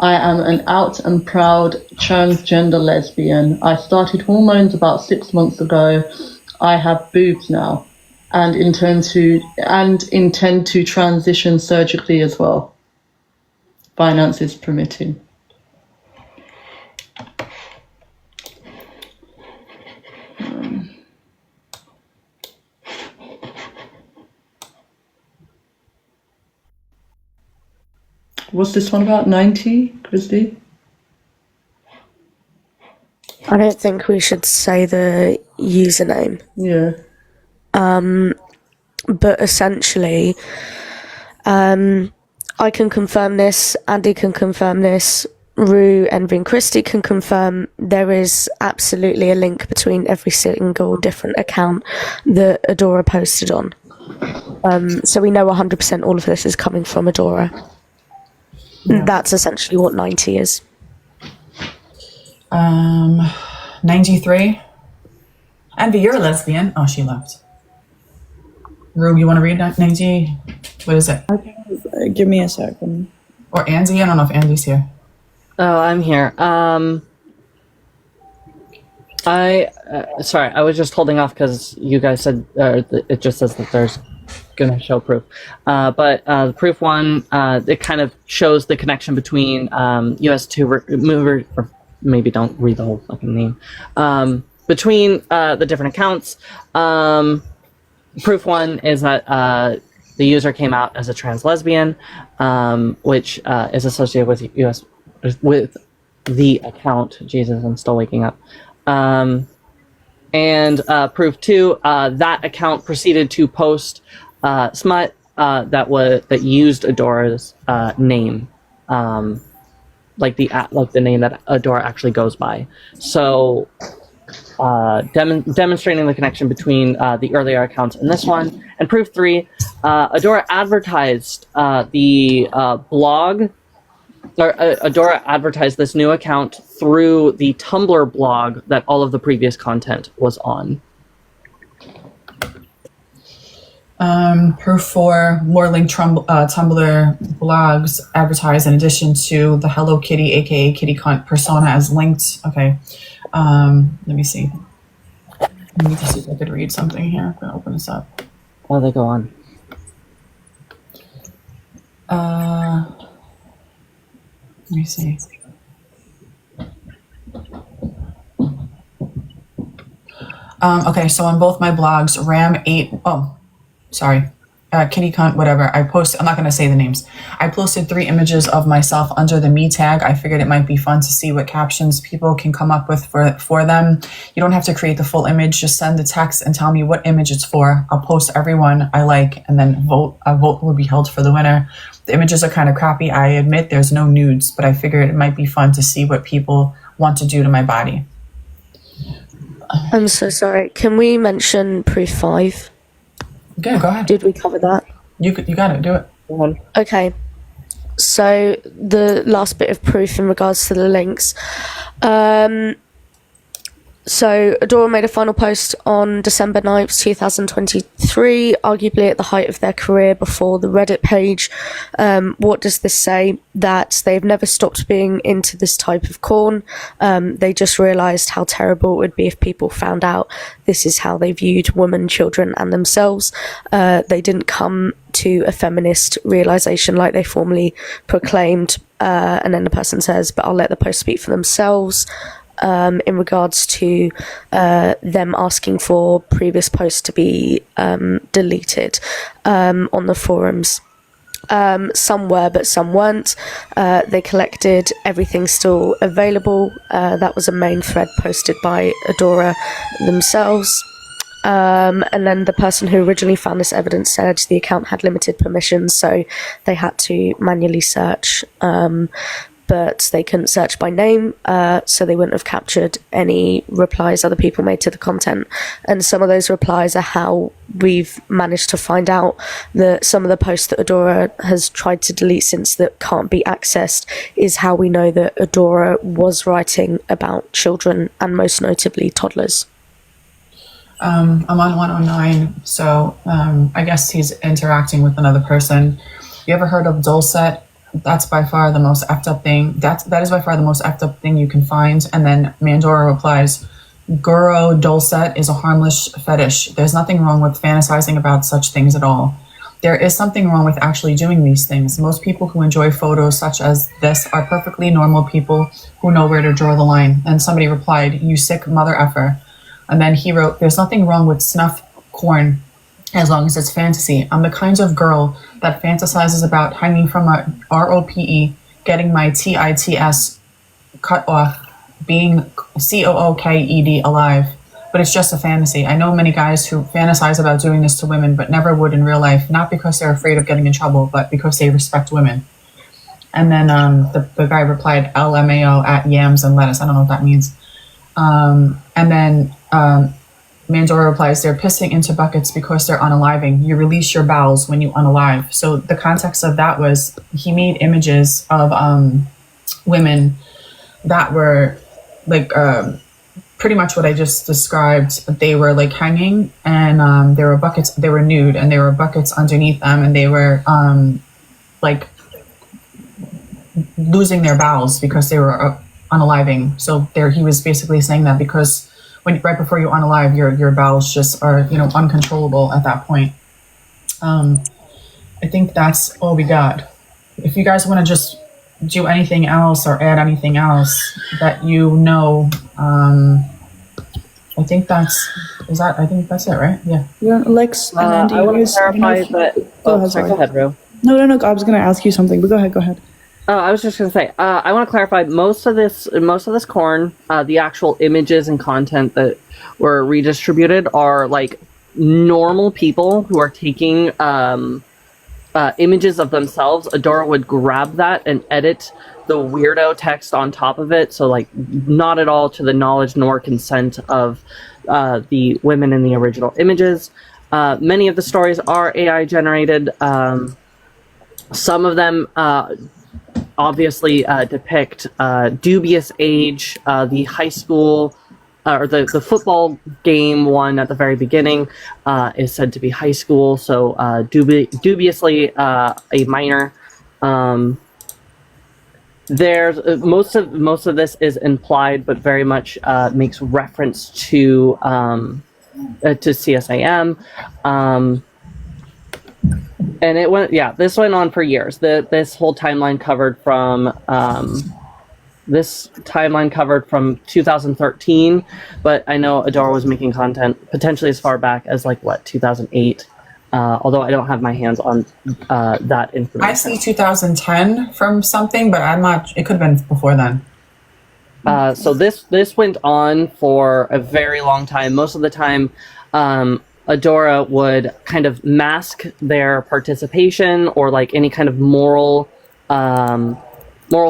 I am an out and proud transgender lesbian. I started hormones about 6 months ago. I have boobs now and intend to transition surgically as well. Finances permitting. What's this one about? 90, Christie? I don't think we should say the username. Yeah. But essentially, I can confirm this, Andy can confirm this, Rue, Envy and Christie can confirm there is absolutely a link between every single different account that Adora posted on. So we know 100% all of this is coming from Adora. Yeah. That's essentially what 90 is. 93. Envy, you're a lesbian. Oh, she left. Rube, you want to read that, Nancy? What is it? Give me a second. Or Andy? I don't know if Andy's here. Oh, I'm here. Sorry, I was just holding off because you guys said it just says that there's gonna show proof. But the proof one, it kind of shows the connection between US2 mover, or maybe don't read the whole fucking name. Between the different accounts, proof one is that the user came out as a trans lesbian, which is associated with the account. Jesus, I'm still waking up. And proof two, that account proceeded to post smut that used Adora's name, like the name that Adora actually goes by. So demonstrating the connection between the earlier accounts and this one. And proof three, Adora advertised the blog. Adora advertised this new account through the Tumblr blog that all of the previous content was on. Proof 4, more linked Tumblr blogs advertised in addition to the Hello Kitty, aka Kitty Cunt persona as linked. Okay. Let me see. Let me just see if I could read something here. I'm going to open this up. Oh, they go on. Let me see. Okay, so on both my blogs, Kitty Cunt, whatever, I'm not going to say the names. I posted 3 images of myself under the me tag. I figured it might be fun to see what captions people can come up with for them. You don't have to create the full image. Just send the text and tell me what image it's for. I'll post everyone I like, and then a vote will be held for the winner. The images are kind of crappy. I admit there's no nudes, but I figured it might be fun to see what people want to do to my body. I'm so sorry. Can we mention proof 5? Okay, go ahead. Did we cover that? You got it. Do it. Okay. So the last bit of proof in regards to the links. So Adora made a final post on December 9th, 2023, arguably at the height of their career before the Reddit page. What does this say? That they've never stopped being into this type of corn. They just realised how terrible it would be if people found out this is how they viewed women, children and themselves. They didn't come to a feminist realisation like they formerly proclaimed. And then the person says, but I'll let the post speak for themselves. In regards to them asking for previous posts to be deleted on the forums. Some were, but some weren't. They collected everything still available. That was a main thread posted by Adora themselves. And then the person who originally found this evidence said the account had limited permissions, so they had to manually search. But they couldn't search by name, so they wouldn't have captured any replies other people made to the content. And some of those replies are how we've managed to find out that some of the posts that Adora has tried to delete since that can't be accessed is how we know that Adora was writing about children and most notably toddlers. I'm on 109, so I guess he's interacting with another person. You ever heard of Dulcet? That's by far the most effed up thing. That is by far the most effed up thing you can find. And then Mandora replies, Guro Dulcet is a harmless fetish. There's nothing wrong with fantasizing about such things at all. There is something wrong with actually doing these things. Most people who enjoy photos such as this are perfectly normal people who know where to draw the line. And somebody replied, you sick mother effer. And then he wrote, there's nothing wrong with snuff corn as long as it's fantasy. I'm the kind of girl that fantasizes about hanging from a ROPE, getting my TITS cut off, being COOKED alive. But it's just a fantasy. I know many guys who fantasize about doing this to women, but never would in real life, not because they're afraid of getting in trouble, but because they respect women. And then the guy replied, LMAO at yams and lettuce. I don't know what that means. And then Mandora replies, they're pissing into buckets because they're unaliving. You release your bowels when you unalive. So the context of that was he made images of women that were like pretty much what I just described. They were like hanging, and there were buckets. They were nude, and there were buckets underneath them, and they were like losing their bowels because they were unaliving. So there, he was basically saying that because right before you unalive, your bowels just are uncontrollable at that point. I think that's all we got. If you guys want to just do anything else or add anything else that I think that's it, right? Yeah. Yeah, Lex, and then I want to clarify that. Go ahead, Ro. No, I was going to ask you something, but go ahead. I was just going to say, I want to clarify most of this corn, the actual images and content that were redistributed are like normal people who are taking images of themselves. Adora would grab that and edit the weirdo text on top of it, so like not at all to the knowledge nor consent of the women in the original images. Many of the stories are AI generated. Some of them obviously depict dubious age. The high school or the football game one at the very beginning is said to be high school, so dubiously a minor. There's most of this is implied, but very much makes reference to CSAM. And this went on for years. This whole timeline covered from 2013, but I know Adora was making content potentially as far back as 2008. Although I don't have my hands on that information. I see 2010 from something, but I'm not. It could have been before then. So this went on for a very long time. Most of the time, Adora would kind of mask their participation or any kind of moral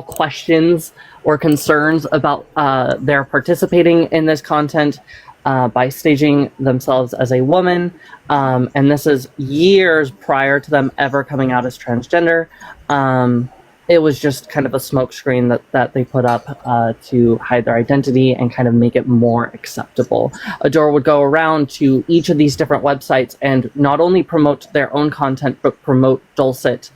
questions or concerns about their participating in this content by staging themselves as a woman. And this is years prior to them ever coming out as transgender. It was just kind of a smokescreen that they put up to hide their identity and kind of make it more acceptable. Adora would go around to each of these different websites and not only promote their own content, but promote Dulcet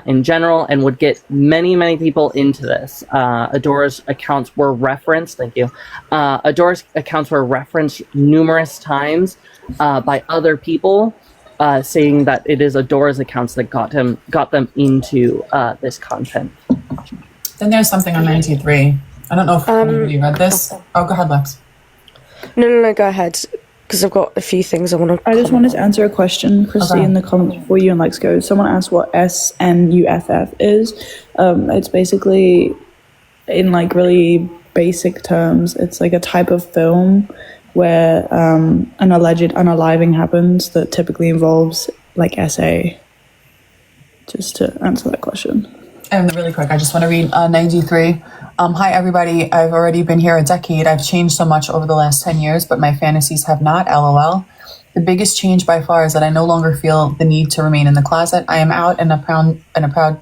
in general, and would get many, many people into this. Adora's accounts were referenced. Thank you. Adora's accounts were referenced numerous times by other people, saying that it is Adora's accounts that got them into this content. Then there's something on 93. I don't know if anybody read this. Oh, go ahead, Lex. No, go ahead. Because I've got a few things I want to. I just wanted to answer a question, Christie, in the comments before you and Lex go. Someone asked what SNUFF is. It's basically, in really basic terms, it's a type of film where an alleged unaliving happens that typically involves SA. Just to answer that question. And really quick, I just want to read 93. Hi, everybody. I've already been here a decade. I've changed so much over the last 10 years, but my fantasies have not, LOL. The biggest change by far is that I no longer feel the need to remain in the closet. I am out and a proud...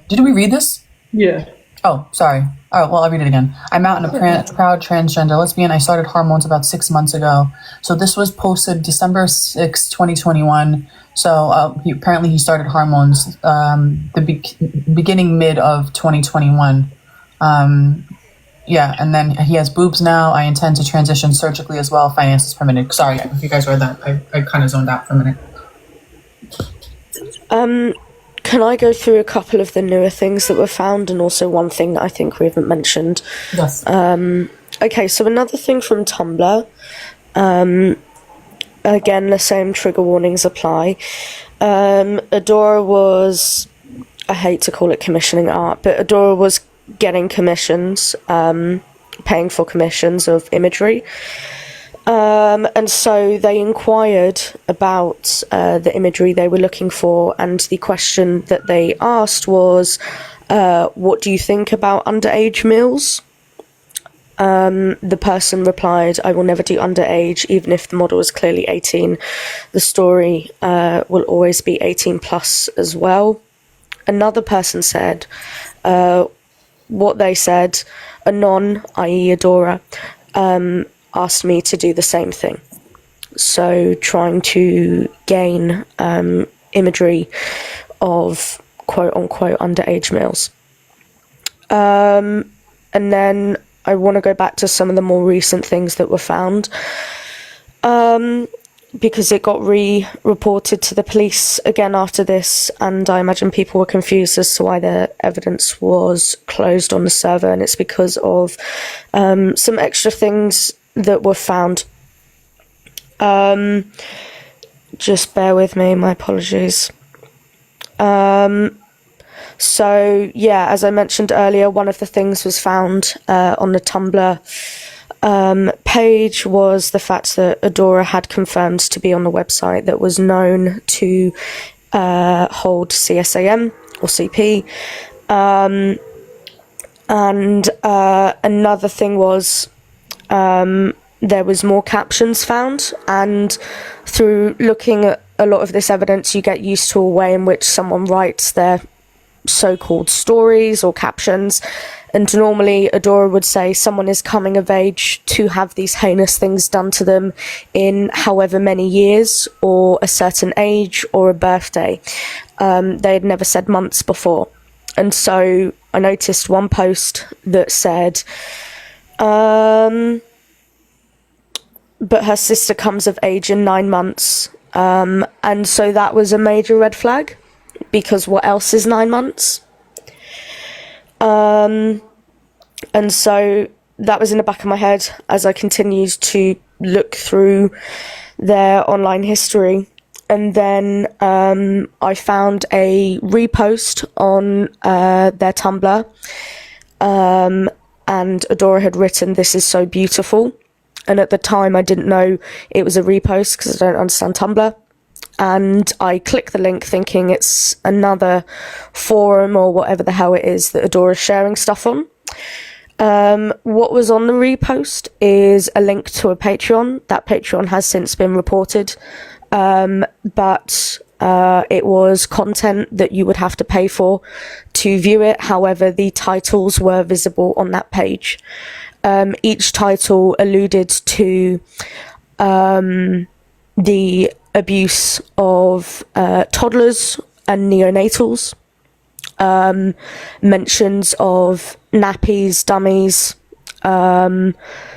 Did we read this? Yeah. Oh, sorry. All right, well, I'll read it again. I'm out and a proud transgender lesbian. I started hormones about 6 months ago. So this was posted December 6, 2021. So apparently he started hormones beginning mid of 2021. Yeah, and then he has boobs now. I intend to transition surgically as well. Finances permitted. Sorry, if you guys read that, I kind of zoned out for a minute. Can I go through a couple of the newer things that were found, and also one thing that I think we haven't mentioned? Yes. Okay, so another thing from Tumblr. Again, the same trigger warnings apply. Adora was, I hate to call it commissioning art, but Adora was getting commissions, paying for commissions of imagery. And so they inquired about the imagery they were looking for, and the question that they asked was, what do you think about underage meals? The person replied, I will never do underage, even if the model is clearly 18. The story will always be 18 plus as well. Another person said, what they said, Anon, i.e. Adora, asked me to do the same thing. So trying to gain imagery of quote-unquote underage males. And then I want to go back to some of the more recent things that were found, because it got re-reported to the police again after this, and I imagine people were confused as to why the evidence was closed on the server, and it's because of some extra things that were found. Just bear with me, my apologies. So yeah, as I mentioned earlier, one of the things was found on the Tumblr page was the fact that Adora had confirmed to be on the website that was known to hold CSAM or CP. And another thing was there was more captions found, and through looking at a lot of this evidence, you get used to a way in which someone writes their so-called stories or captions, and normally Adora would say someone is coming of age to have these heinous things done to them in however many years, or a certain age, or a birthday. They had never said months before, and so I noticed one post that said but her sister comes of age in 9 months, and so that was a major red flag, because what else is 9 months? And so that was in the back of my head as I continued to look through their online history. And then I found a repost on their Tumblr, and Adora had written, "This is so beautiful." And at the time I didn't know it was a repost because I don't understand Tumblr. And I clicked the link thinking it's another forum or whatever the hell it is that Adora's sharing stuff on. What was on the repost is a link to a Patreon. That Patreon has since been reported, but it was content that you would have to pay for to view it. However, the titles were visible on that page. Each title alluded to the abuse of toddlers and neonatals, mentions of nappies, dummies,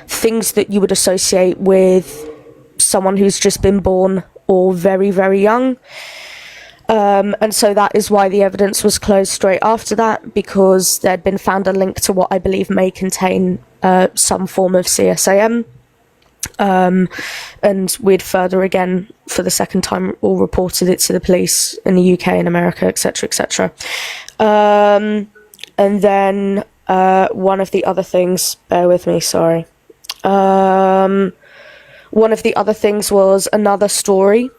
things that you would associate with someone who's just been born or very, very young. And so that is why the evidence was closed straight after that, because there'd been found a link to what I believe may contain some form of CSAM. And we'd further again, for the second time, all reported it to the police in the UK and America, etc., etc. And then one of the other things, bear with me, sorry. One of the other things was another story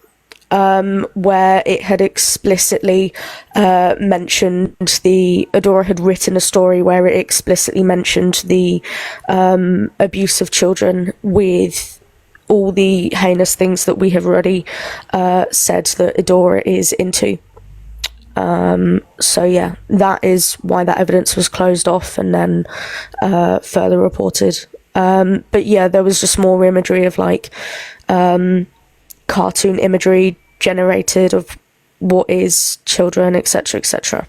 where it had explicitly mentioned Adora had written a story where it explicitly mentioned the abuse of children, with all the heinous things that we have already said that Adora is into. So yeah, that is why that evidence was closed off and then further reported. But yeah, there was just more imagery of like cartoon imagery generated of what is children, etc., etc.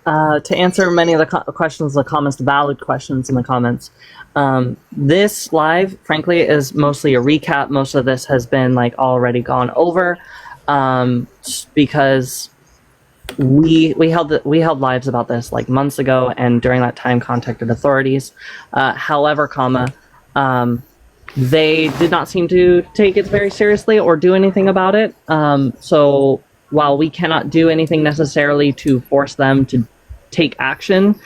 To answer many of the questions, the comments, the valid questions in the comments, this live, frankly, is mostly a recap. Most of this has been like already gone over, because we held lives about this like months ago, and during that time contacted authorities. However, they did not seem to take it very seriously or do anything about it. So while we cannot do anything necessarily to force them to take action,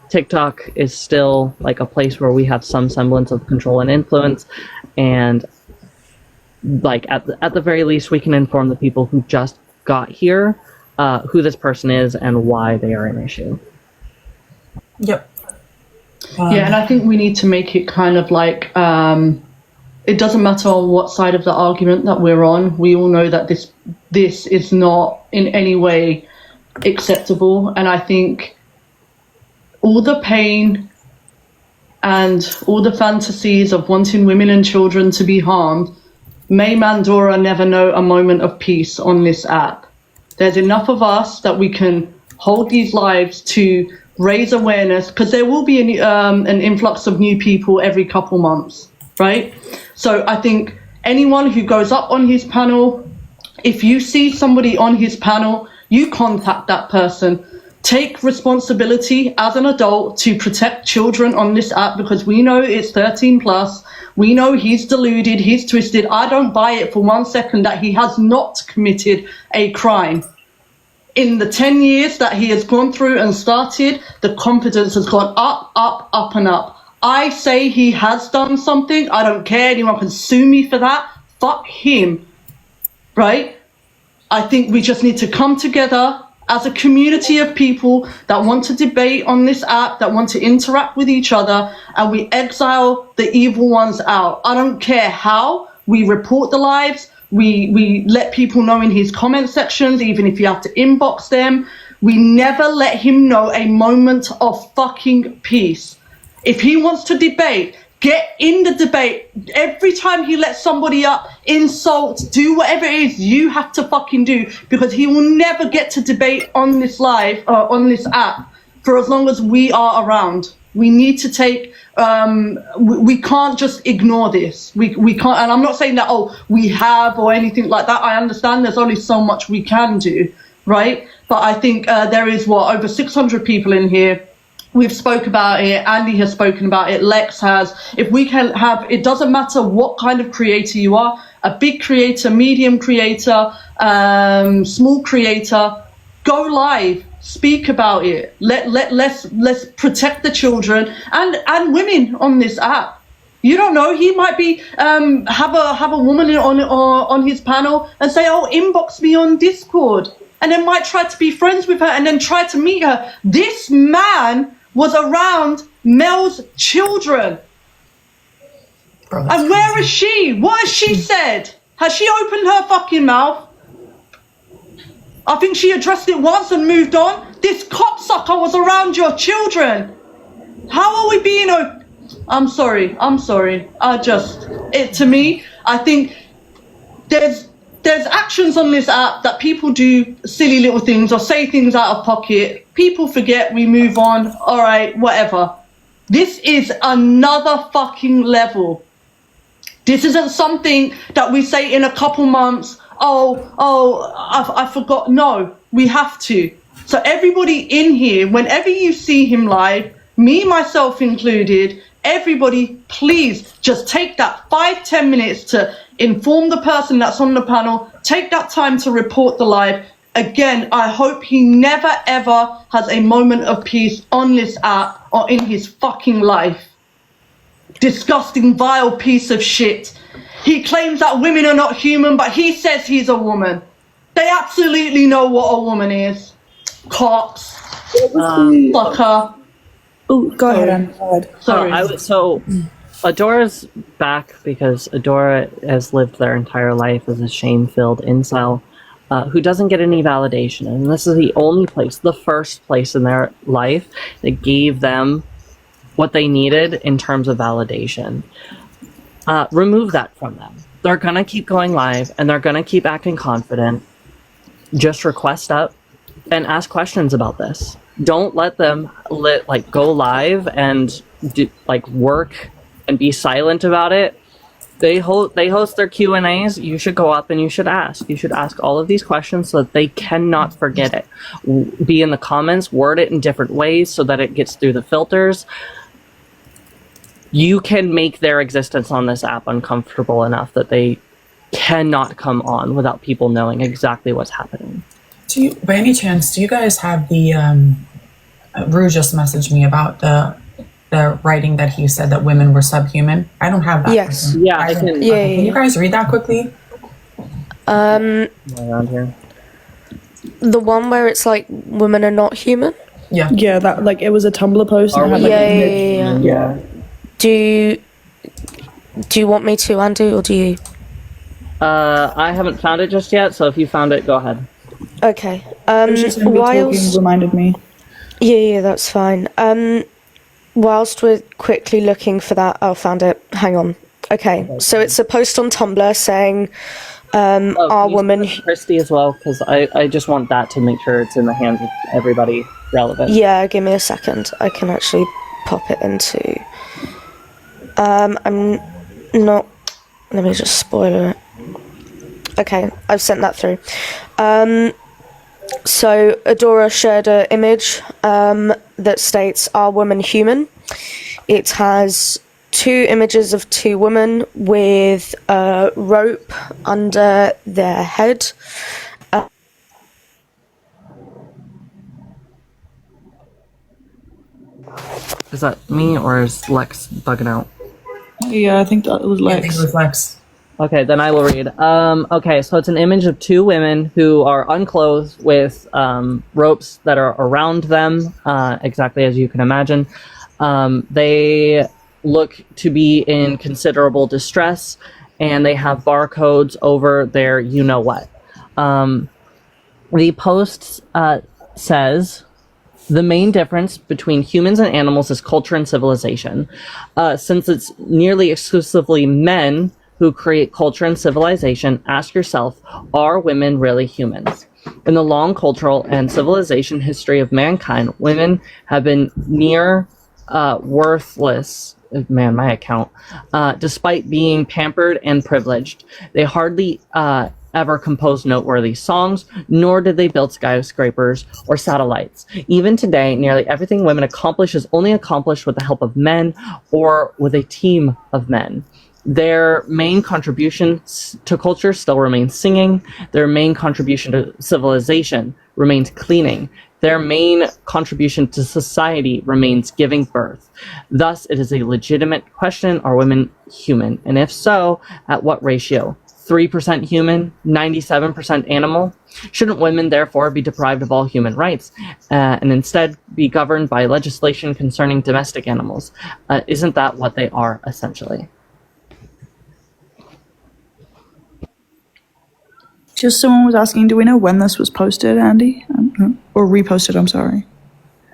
TikTok is still like a place where we have some semblance of control and influence, and like at the very least we can inform the people who just got here who this person is and why they are an issue. Yep. Yeah, and I think we need to make it kind of like, it doesn't matter on what side of the argument that we're on. We all know that this is not in any way acceptable. And I think all the pain and all the fantasies of wanting women and children to be harmed, may Mandora never know a moment of peace on this app. There's enough of us that we can hold these lives to raise awareness, because there will be an influx of new people every couple months, right? So I think anyone who goes up on his panel, if you see somebody on his panel, you contact that person. Take responsibility as an adult to protect children on this app, because we know it's 13 plus. We know he's deluded, he's twisted. I don't buy it for 1 second that he has not committed a crime. In the 10 years that he has gone through and started, the confidence has gone up, up, up and up. I say he has done something. I don't care. Anyone can sue me for that. Fuck him, right? I think we just need to come together as a community of people that want to debate on this app, that want to interact with each other, and we exile the evil ones out. I don't care how. We report the lives. We let people know in his comment sections, even if you have to inbox them. We never let him know a moment of fucking peace. If he wants to debate, get in the debate. Every time he lets somebody up, insult, do whatever it is you have to fucking do, because he will never get to debate on this live, on this app, for as long as we are around. We need to take, we can't just ignore this. We can't, and I'm not saying that, oh, we have or anything like that. I understand there's only so much we can do, right? But I think there is, over 600 people in here. We've spoke about it. Andy has spoken about it. Lex has. If we can have, it doesn't matter what kind of creator you are, a big creator, medium creator, small creator, go live, speak about it. Let's protect the children and women on this app. You don't know, he might be have a woman on his panel and say, oh, inbox me on Discord, and then might try to be friends with her and then try to meet her. This man was around Mel's children. Bro, and where is she? What has she said? Has she opened her fucking mouth? I think she addressed it once and moved on. This cocksucker was around your children. How are we being I'm sorry. To me, I think there's actions on this app that people do silly little things or say things out of pocket. People forget, we move on. All right, whatever. This is another fucking level. This isn't something that we say in a couple months, I forgot. No, we have to. So everybody in here, whenever you see him live, me, myself included, everybody, please just take that 5-10 minutes to inform the person that's on the panel. Take that time to report the live. Again, I hope he never ever has a moment of peace on this app or in his fucking life. Disgusting, vile piece of shit. He claims that women are not human, but he says he's a woman. They absolutely know what a woman is. Cocks. Fucker. Oh, go ahead. Sorry. So Adora's back because Adora has lived their entire life as a shame-filled incel who doesn't get any validation. And this is the only place, the first place in their life that gave them what they needed in terms of validation. Remove that from them. They're going to keep going live and they're going to keep acting confident. Just request up and ask questions about this. Don't let them go live and work and be silent about it. They host their Q&As. You should go up and you should ask. You should ask all of these questions so that they cannot forget it. Be in the comments, word it in different ways so that it gets through the filters. You can make their existence on this app uncomfortable enough that they cannot come on without people knowing exactly what's happening. By any chance, do you guys have the Rue just messaged me about the writing that he said that women were subhuman? I don't have that. Yes. Yeah, I can. Can you guys read that quickly? Around here. The one where it's like women are not human. Yeah, that it was a Tumblr post. And it had, Yeah. Do you want me to, Andy, or do you? I haven't found it just yet, so if you found it, go ahead. Okay. It was just him talking reminded me. Yeah, that's fine. whilst we're quickly looking for that, oh, found it. Hang on. Okay, so it's a post on Tumblr saying, our woman... Christie as well, because I just want that to make sure it's in the hands of everybody relevant. Yeah, give me a second. I can actually pop it into... I'm not... Let me just spoiler it. Okay, I've sent that through. So Adora shared an image that states, "Are women human?" It has 2 images of 2 women with a rope under their head. Is that me or is Lex bugging out? Yeah, I think that was Lex. I think it was Lex. Okay, then I will read. Okay, so it's an image of 2 women who are unclothed with ropes that are around them, exactly as you can imagine. They look to be in considerable distress, and they have barcodes over their you-know-what. The post says... The main difference between humans and animals is culture and civilization. Since it's nearly exclusively men who create culture and civilization, ask yourself, are women really humans? In the long cultural and civilization history of mankind, women have been near worthless, man, my account, despite being pampered and privileged. They hardly ever composed noteworthy songs, nor did they build skyscrapers or satellites. Even today, nearly everything women accomplish is only accomplished with the help of men or with a team of men. Their main contribution to culture still remains singing. Their main contribution to civilization remains cleaning. Their main contribution to society remains giving birth. Thus, it is a legitimate question, are women human? And if so, at what ratio? 3% human, 97% animal? Shouldn't women therefore be deprived of all human rights and instead be governed by legislation concerning domestic animals? Isn't that what they are, essentially? Just someone was asking, do we know when this was posted, Andy? Or reposted, I'm sorry.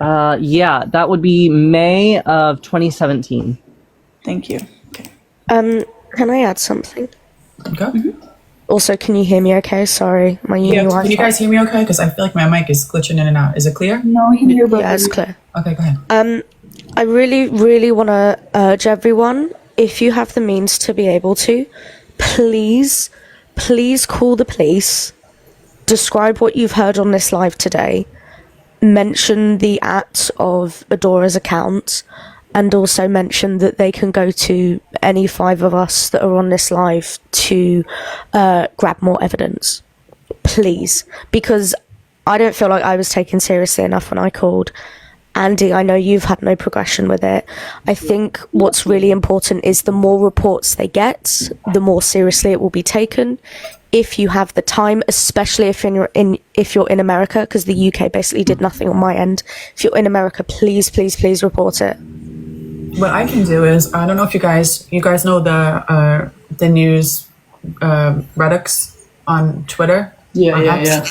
Yeah, that would be May of 2017. Thank you. Can I add something? Okay. Mm-hmm. Also, can you hear me okay? Sorry, my uni Wi-Fi. Can you guys hear me okay? Because I feel like my mic is glitching in and out. Is it clear? No, I can hear both. Yeah, it's clear. Okay, go ahead. I really, really want to urge everyone, if you have the means to be able to, please call the police, describe what you've heard on this live today, mention the @ of Adora's account, and also mention that they can go to any 5 of us that are on this live to grab more evidence. Please. Because I don't feel like I was taken seriously enough when I called. Andy, I know you've had no progression with it. I think what's really important is the more reports they get, the more seriously it will be taken. If you have the time, especially if you're in America, because the UK basically did nothing on my end. If you're in America, please report it. What I can do is, I don't know if you guys know the news Reddix on Twitter. Yeah.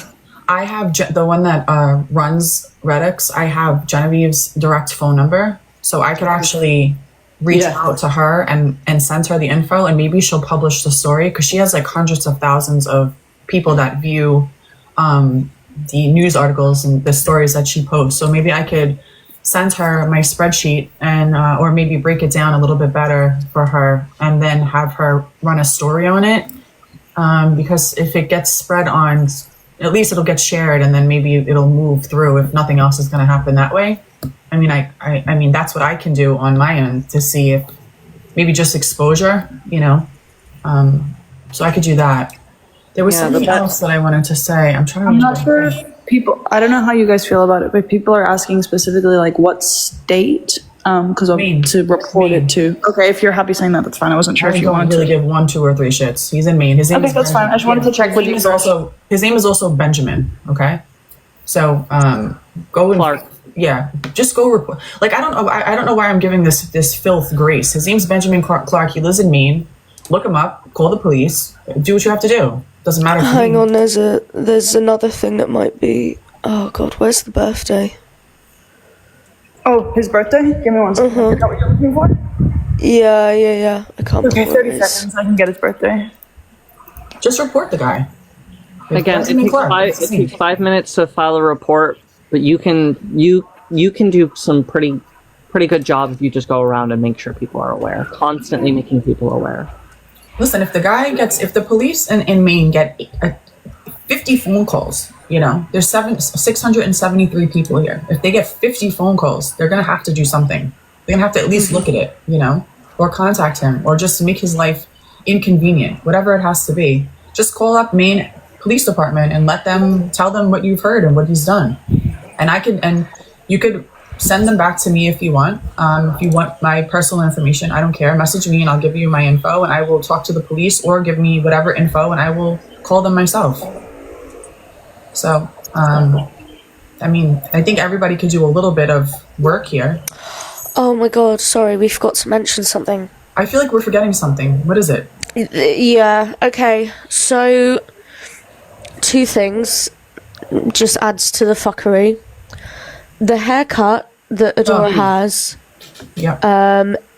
I have the one that runs Reddix. I have Genevieve's direct phone number, so I could actually reach out to her and send her the info, and maybe she'll publish the story, because she has like hundreds of thousands of people that view the news articles and the stories that she posts. So maybe I could send her my spreadsheet and or maybe break it down a little bit better for her, and then have her run a story on it, because if it gets spread on, at least it'll get shared, and then maybe it'll move through if nothing else is going to happen that way. I mean, I mean, that's what I can do on my end to see if maybe just exposure, so I could do that. There was something else that I wanted to say. I'm not sure if people, I don't know how you guys feel about it, but people are asking specifically like what state, because to report it to. Okay, if you're happy saying that, that's fine. I wasn't sure if you wanted to. Really give 1, 2, or 3 shits. He's in Maine. His name okay, that's fine. I just wanted to check with you. His name is also Benjamin. Okay, so go and Clark. Yeah, just go report. Like I don't know why I'm giving this filth grace. His name's Benjamin Clark. He lives in Maine. Look him up. Call the police. Do what you have to do. Doesn't matter. Hang on, there's another thing that might be. Oh God, where's the birthday? Oh, his birthday? Give me 1 second. Is that what you're looking for? Yeah. I can't Okay, remember what 30 it is. seconds. I can get his birthday. Just report the guy. Again, it takes 5 minutes to file a report, but you can do some pretty good job if you just go around and make sure people are aware, constantly making people aware. Listen, if the police in Maine get 50 phone calls, there's 673 people here. If they get 50 phone calls, they're gonna have to do something. They're gonna have to at least look at it, or contact him, or just make his life inconvenient, whatever it has to be. Just call up Maine Police Department and tell them what you've heard and what he's done. And you could send them back to me if you want. If you want my personal information, I don't care. Message me and I'll give you my info and I will talk to the police, or give me whatever info and I will call them myself. So, I think everybody could do a little bit of work here. Oh my god, sorry, we forgot to mention something. I feel like we're forgetting something. What is it? Yeah, okay. So, 2 things just adds to the fuckery. The haircut that Adora has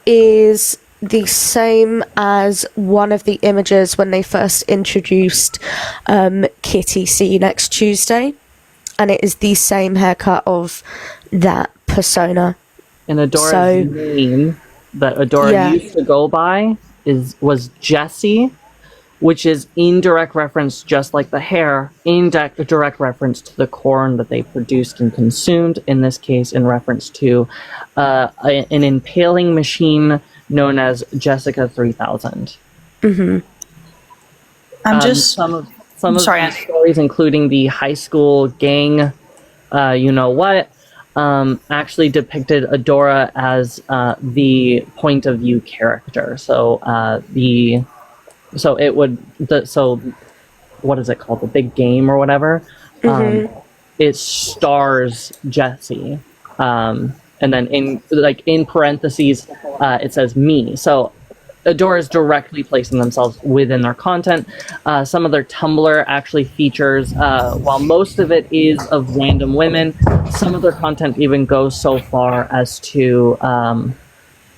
is the same as one of the images when they first introduced Kitty See You Next Tuesday. And it is the same haircut of that persona. And Adora's name that Adora used to go by was Jessie, which is in direct reference, just like the hair, in direct reference to the corn that they produced and consumed, in this case in reference to an impaling machine known as Jessica 3000. I'm just... Some of the stories, including the high school gang, actually depicted Adora as the point of view character. So what is it called? The big game or whatever. It stars Jessie, and then in parentheses it says me. So Adora is directly placing themselves within their content. Some of their Tumblr actually features, while most of it is of random women, some of their content even goes so far as to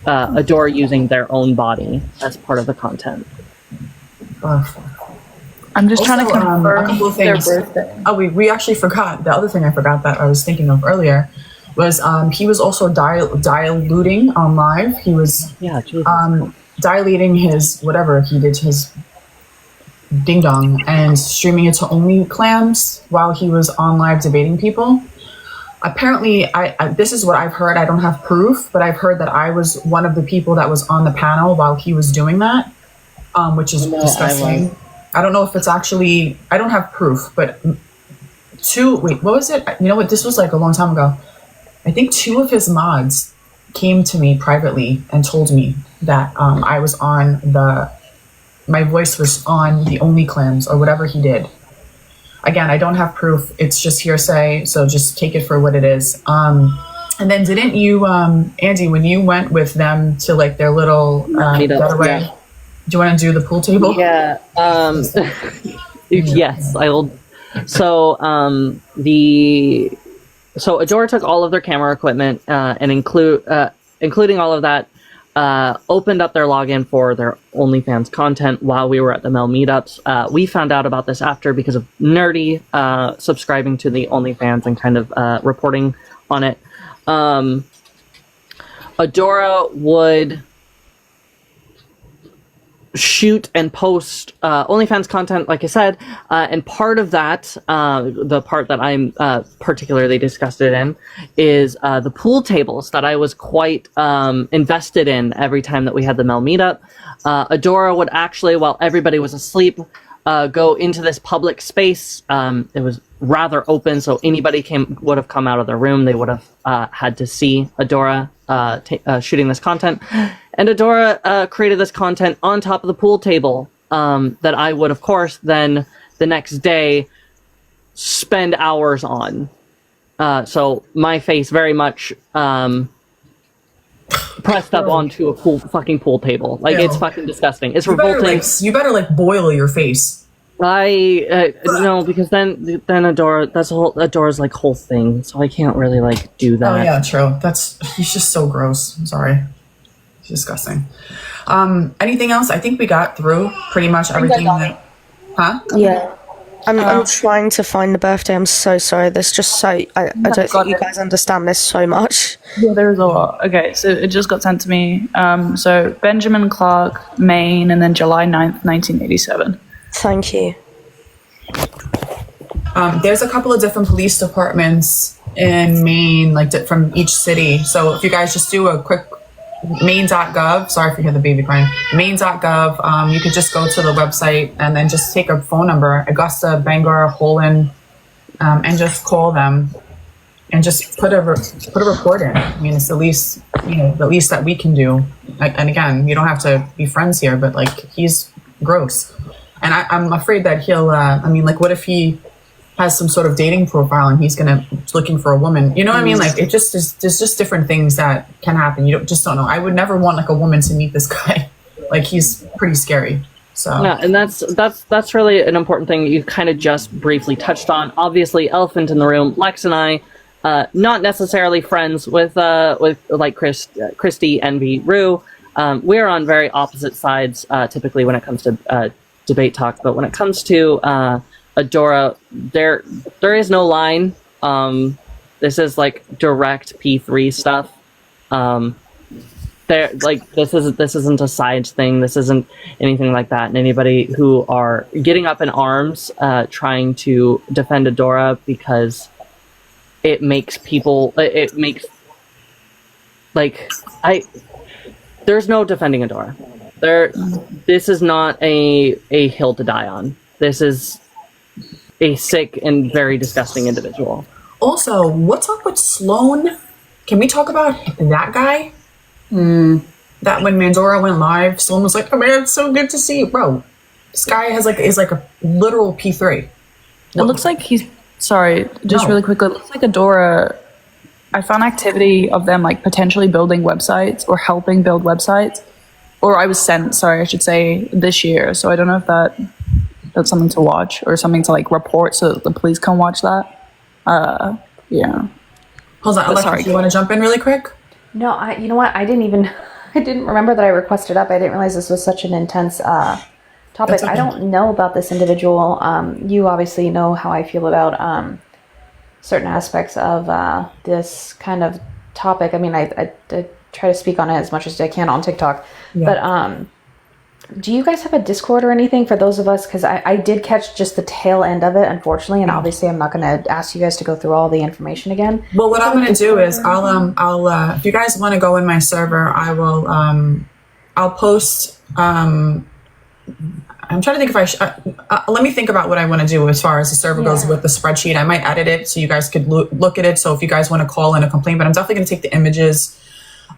Adora using their own body as part of the content. I'm just trying to confirm a couple of things. their birthday. Oh, we actually forgot. The other thing I forgot that I was thinking of earlier was he was also diluting on live. He was dilating his whatever he did to his ding dong and streaming it to only clams while he was on live debating people. Apparently, I this is what I've heard. I don't have proof, but I've heard that I was one of the people that was on the panel while he was doing that, which is disgusting. I don't know if it's actually, I don't have proof, but what was it? You know what? This was like a long time ago. I think 2 of his mods came to me privately and told me that I was on my voice was on the Only Clams or whatever he did. Again, I don't have proof. It's just hearsay, so just take it for what it is. And then didn't you, Andy, when you went with them to like their little getaway, do you want to do the pool table? Yeah. Yes, I will. So so Adora took all of their camera equipment and including all of that, opened up their login for their OnlyFans content while we were at the Mel meetups. We found out about this after because of Nerdy subscribing to the OnlyFans and kind of reporting on it. Adora would shoot and post OnlyFans content, like I said, and part of that, the part that I'm particularly disgusted in, is the pool tables that I was quite invested in every time that we had the Mel meetup. Adora would actually, while everybody was asleep, go into this public space. It was rather open, so anybody would have come out of their room. They would have had to see Adora shooting this content. And Adora created this content on top of the pool table that I would, of course, then the next day spend hours on. So my face very much pressed up onto a fucking pool table. Like, it's fucking disgusting. It's revolting. You better boil your face. No, because then Adora, Adora's like whole thing, so I can't really like do that. Oh yeah, true. He's just so gross. I'm sorry. It's disgusting. Anything else? I think we got through pretty much everything. Yeah. I'm trying to find the birthday. I'm so sorry. There's just so I don't think you guys understand this so much. Yeah, there is a lot. Okay, so it just got sent to me. So Benjamin Clark, Maine, and then July 9th, 1987. Thank you. There's a couple of different police departments in Maine, like from each city. So if you guys just do a quick Maine.gov, sorry if you hear the baby crying, Maine.gov, you could just go to the website and then just take a phone number, Augusta, Bangor, Holland, and just call them and just put a report in. I mean, it's the least that we can do. And again, you don't have to be friends here, but like, he's gross. And I'm afraid that he'll, what if he has some sort of dating profile and he's looking for a woman? You know what I mean? Like, there's just different things that can happen. You just don't know. I would never want like a woman to meet this guy. Like, he's pretty scary. So yeah, and that's really an important thing you kind of just briefly touched on. Obviously, elephant in the room. Lex and I, not necessarily friends with like Christie, Envy, Rue. We're on very opposite sides typically when it comes to debate talk, but when it comes to Adora, there is no line. This is like direct P3 stuff. This isn't a side thing. This isn't anything like that. And anybody who are getting up in arms trying to defend Adora because it makes there's no defending Adora. This is not a hill to die on. This is a sick and very disgusting individual. Also, what's up with Sloan? Can we talk about that guy? That when Mandora went live, Sloan was like, "Oh man, it's so good to see you, bro." This guy is like a literal P3. It looks like he's really quickly. It looks like Adora. I found activity of them like potentially building websites or helping build websites. Or I was sent, I should say, this year. So I don't know if that's something to watch or something to like report so that the police can watch that. Yeah. Hold on, Alexis, you want to jump in really quick? No, you know what? I didn't remember that I requested up. I didn't realize this was such an intense topic. Okay. I don't know about this individual. You obviously know how I feel about certain aspects of this kind of topic. I mean, I try to speak on it as much as I can on TikTok. Yeah. But do you guys have a Discord or anything for those of us? Because I did catch just the tail end of it, unfortunately, and obviously I'm not going to ask you guys to go through all the information again. Well, what I'm going to do is I'll if you guys want to go in my server, I will I'll post. I'm trying to think if I should. Let me think about what I want to do as far as the server goes with the spreadsheet. I might edit it so you guys could look at it. So if you guys want to call in a complaint, but I'm definitely going to take the images.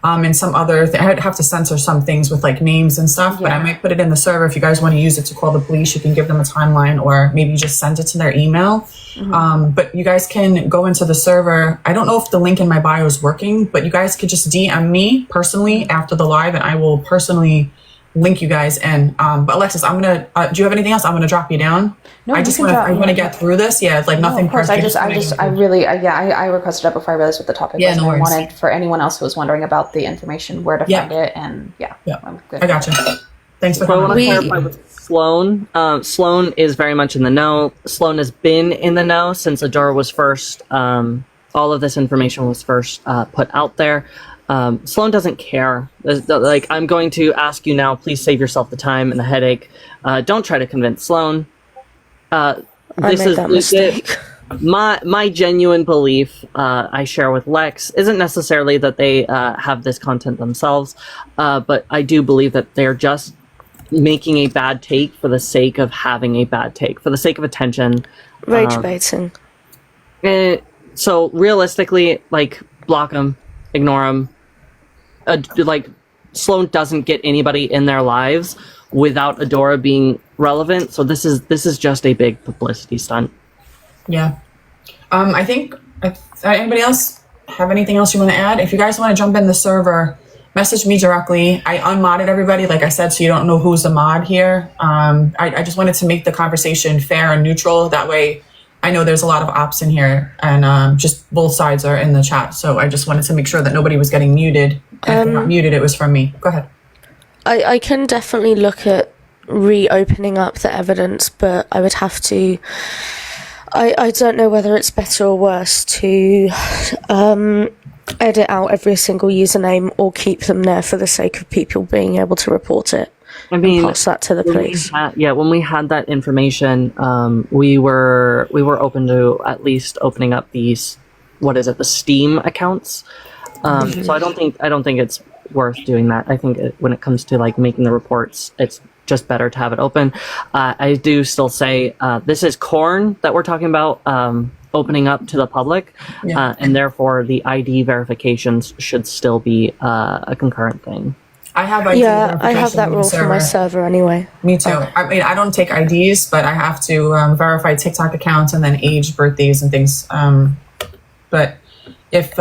And some other I'd have to censor some things with like names and stuff, but I might put it in the server. If you guys want to use it to call the police, you can give them a timeline or maybe just send it to their email. But you guys can go into the server. I don't know if the link in my bio is working, but you guys could just DM me personally after the live and I will personally link you guys in. But Alexis, I'm gonna. Do you have anything else? I'm gonna drop you down. No, I just want to get through this. Yeah, it's like nothing. Of course, I requested it before I realized what the topic was. No and I wanted for anyone else who was wondering about the information, where to find it, and I'm good. I gotcha. Thanks for coming. coming. I want to clarify with Sloan. Sloan is very much in the know. Sloan has been in the know since Adora was first. All of this information was first put out there. Sloan doesn't care. Like, I'm going to ask you now, please save yourself the time and the headache. Don't try to convince Sloan. This is legit. My genuine belief I share with Lex isn't necessarily that they have this content themselves, but I do believe that they're just making a bad take for the sake of having a bad take, for the sake of attention. Rage baiting. So realistically, like, block them, ignore them. Like, Sloan doesn't get anybody in their lives without Adora being relevant. So this is just a big publicity stunt. Yeah. I think anybody else have anything else you want to add? If you guys want to jump in the server message me directly. I unmodded everybody, like I said, so you don't know who's the mod here. I just wanted to make the conversation fair and neutral. That way, I know there's a lot of ops in here, and just both sides are in the chat. So I just wanted to make sure that nobody was getting muted. And if not muted, it was from me. Go ahead. I can definitely look at reopening up the evidence, but I would have to. I don't know whether it's better or worse to edit out every single username or keep them there for the sake of people being able to report it. I mean, and pass that to the police. When we had that information, we were open to at least opening up these, the Steam accounts. So I don't think it's worth doing that. I think when it comes to like making the reports, it's just better to have it open. I do still say this is corn that we're talking about opening up to the public, and therefore the ID verifications should still be a concurrent thing. I have ID I have that rule for my server anyway. Me too. I mean, I don't take IDs, but I have to verify TikTok accounts and then age, birthdays, and things. But if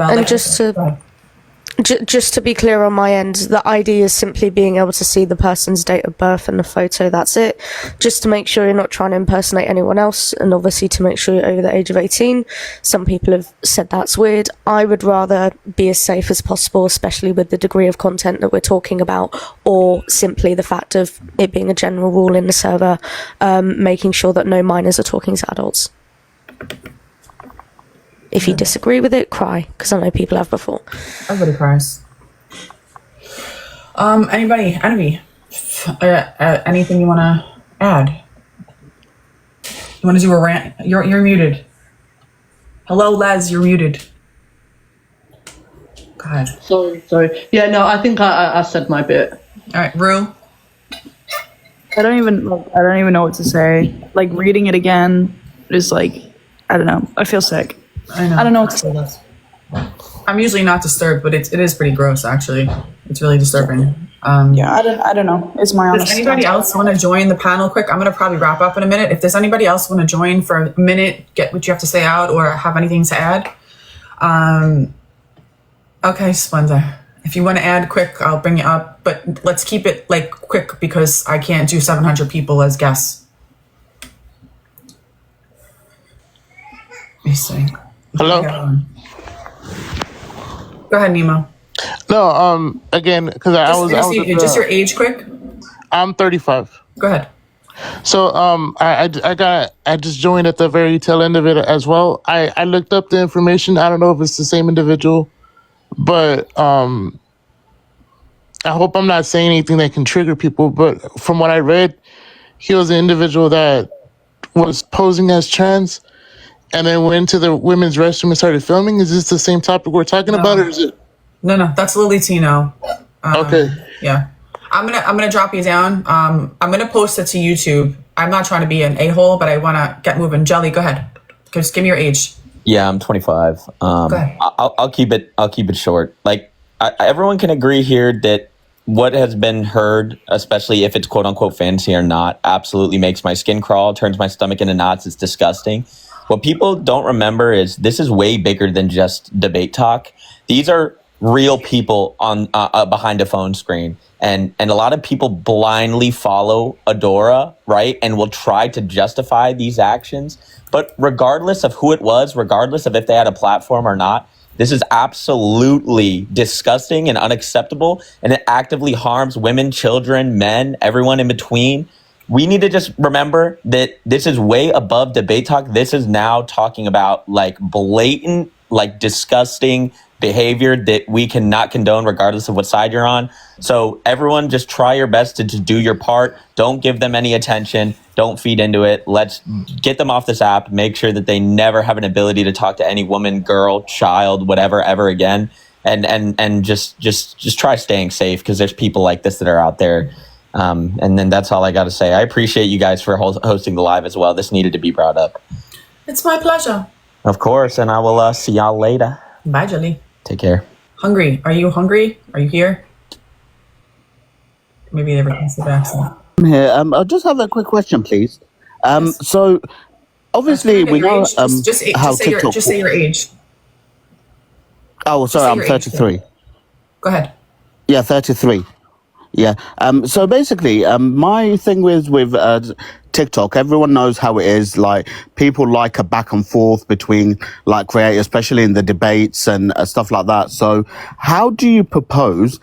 and just to be clear on my end, the ID is simply being able to see the person's date of birth and the photo, that's it. Just to make sure you're not trying to impersonate anyone else, and obviously to make sure you're over the age of 18. Some people have said that's weird. I would rather be as safe as possible, especially with the degree of content that we're talking about, or simply the fact of it being a general rule in the server, making sure that no minors are talking to adults. If you disagree with it, cry, because I know people have before. Everybody cries. Anybody, anything you want to add? You want to do a rant? You're muted. Hello, Les, you're muted. Go ahead. Sorry. Yeah, no, I think I said my bit. All right, Rue. I don't even know what to say. Like, reading it again is like, I don't know. I feel sick. I know. I don't know what to say. I'm usually not disturbed, but it is pretty gross, actually. It's really disturbing. Yeah, I don't know. It's my honest. Does anybody else want to join the panel quick? I'm going to probably wrap up in a minute. If there's anybody else want to join for a minute, get what you have to say out, or have anything to add. Okay, Splenda. If you want to add quick, I'll bring you up. But let's keep it like quick because I can't do 700 people as guests. Let me see. Hello. Go ahead, Nemo. No, again, because I was just your age, quick. I'm 35. Go ahead. So, I just joined at the very tail end of it as well. I looked up the information. I don't know if it's the same individual, but I hope I'm not saying anything that can trigger people. But from what I read, he was an individual that was posing as trans, and then went to the women's restroom and started filming. Is this the same topic we're talking about, or is it? No, that's Lily Tino. Okay. Yeah, I'm gonna drop you down. I'm gonna post it to YouTube. I'm not trying to be an a-hole, but I want to get moving. Jelly, go ahead. Just give me your age. Yeah, I'm 25. Go ahead. I'll keep it short. Like everyone can agree here that what has been heard, especially if it's quote unquote fantasy or not, absolutely makes my skin crawl, turns my stomach into knots. It's disgusting. What people don't remember is this is way bigger than just debate talk. These are real people on behind a phone screen. And a lot of people blindly follow Adora, right? And will try to justify these actions. But regardless of who it was, regardless of if they had a platform or not, this is absolutely disgusting and unacceptable. And it actively harms women, children, men, everyone in between. We need to just remember that this is way above debate talk. This is now talking about like blatant, like disgusting behavior that we cannot condone regardless of what side you're on. So everyone just try your best to do your part. Don't give them any attention. Don't feed into it. Let's get them off this app. Make sure that they never have an ability to talk to any woman, girl, child, whatever, ever again. And just try staying safe because there's people like this that are out there. And then that's all I got to say. I appreciate you guys for hosting the live as well. This needed to be brought up. It's my pleasure. Of course. And I will see y'all later. Bye, Jelly. Take care. Hungry. Are you hungry? Are you here? Maybe they request the accent. I'm here. I just have a quick question, please. So, obviously, we know how TikTok... Just say your age. Oh, sorry, I'm 33. Go ahead. Yeah, 33. Yeah. So basically, my thing with TikTok, everyone knows how it is. Like, people like a back and forth between like creators, especially in the debates and stuff like that. So, how do you propose?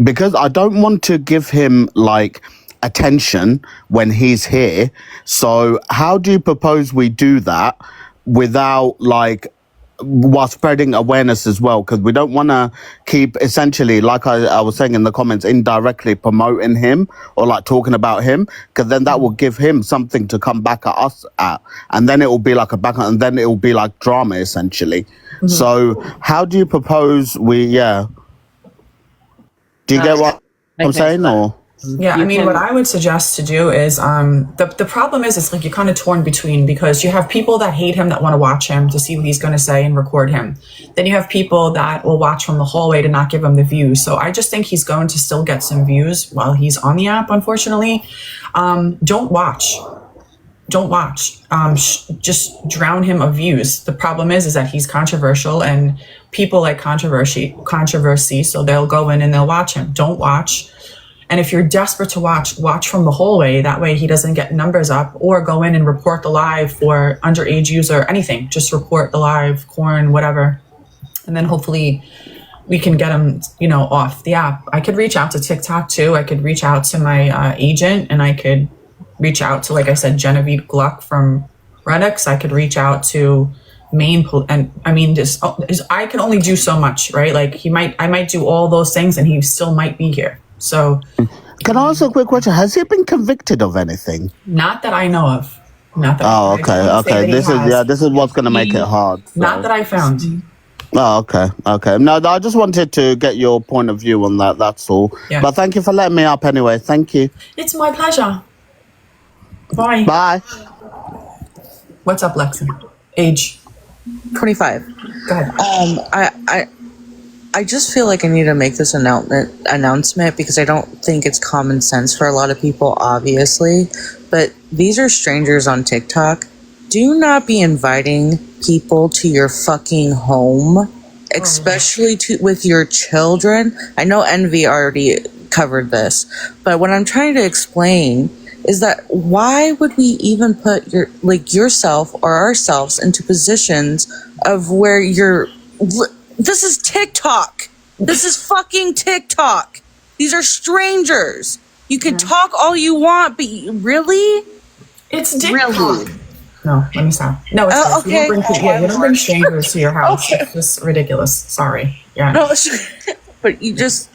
Because I don't want to give him like attention when he's here. So, how do you propose we do that without like while spreading awareness as well, because we don't want to keep essentially, like I was saying in the comments, indirectly promoting him or like talking about him, because then that will give him something to come back at us at, and then it will be like a back, and then it will be like drama essentially. So how do you propose we do you get what I'm saying? Or yeah, I mean, what I would suggest to do is the problem is it's like you're kind of torn between, because you have people that hate him that want to watch him to see what he's going to say and record him. Then you have people that will watch from the hallway to not give him the views. So I just think he's going to still get some views while he's on the app, unfortunately. Don't watch. Just drown him of views. The problem is that he's controversial, and people like controversy, so they'll go in and they'll watch him. Don't watch. And if you're desperate to watch from the hallway. That way he doesn't get numbers up, or go in and report the live for underage user, anything. Just report the live, corn, whatever. And then hopefully we can get him, off the app. I could reach out to TikTok too. I could reach out to my agent, and I could reach out to, like I said, Genevieve Gluck from Redux. I could reach out to and I mean, I can only do so much, right? Like I might do all those things and he still might be here. So, can I ask a quick question? Has he been convicted of anything? Not that I know of. Not that. Oh, okay. This is what's going to make it hard. So. Not that I found. Oh, okay. No, I just wanted to get your point of view on that. That's all. Yeah. But thank you for letting me up anyway. Thank you. It's my pleasure. Bye. Bye. What's up, Lexi? Age? 25. Go ahead. I just feel like I need to make this announcement because I don't think it's common sense for a lot of people, obviously. But these are strangers on TikTok. Do not be inviting people to your fucking home, especially with your children. I know Envy already covered this, but what I'm trying to explain is that why would we even put yourself or ourselves into positions of where this is TikTok. This is fucking TikTok. These are strangers. You can talk all you want, but really? It's TikTok. Really? No, let me stop. No, it's okay. You don't bring strangers to your house. Okay. It's just ridiculous. Sorry. Yeah. No, but you just...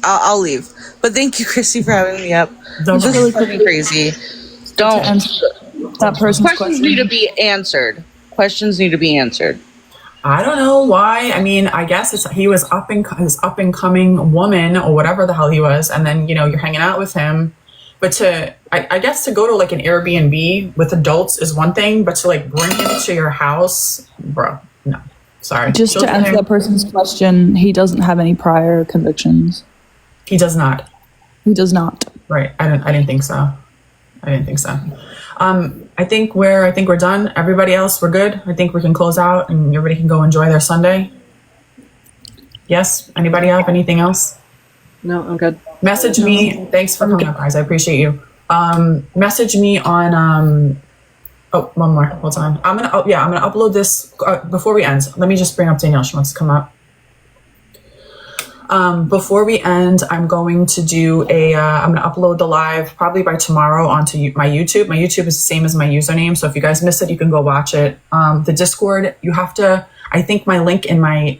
I'll leave. But thank you, Christy, for having me up. Don't really fucking crazy. Don't... That person's Questions need to be answered. Questions need to be answered. I don't know why. I mean, I guess he was his up and coming woman or whatever the hell he was, and then you're hanging out with him. But I guess to go to like an Airbnb with adults is one thing, but to like bring him to your house, bro, no, sorry. Just to answer that person's question, he doesn't have any prior convictions. He does not. He does not. Right. I didn't think so. I think we're done. Everybody else, we're good. I think we can close out and everybody can go enjoy their Sunday. Yes? Anybody have anything else? No, I'm good. Message me. Thanks for coming up, guys. I appreciate you. Message me on one more. Hold on. I'm gonna upload this before we end. Let me just bring up Danielle. She wants to come up. Before we end, I'm going to do I'm going to upload the live probably by tomorrow onto my YouTube. My YouTube is the same as my username. So if you guys miss it, you can go watch it. The Discord, I think my link in my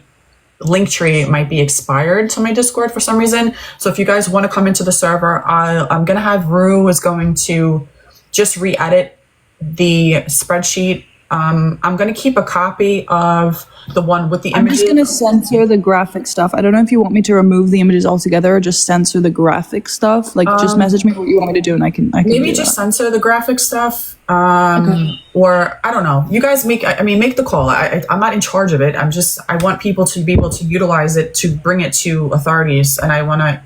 link tree might be expired to my Discord for some reason. So if you guys want to come into the server, I'm going to have Rue is going to just re-edit the spreadsheet. I'm going to keep a copy of the one with the images. I'm just going to censor the graphic stuff. I don't know if you want me to remove the images altogether or just censor the graphic stuff. Like, just message me what you want me to do and I can maybe just censor the graphic stuff. Okay. Or I don't know. You guys make the call. I'm not in charge of it. I want people to be able to utilize it to bring it to authorities, and I want to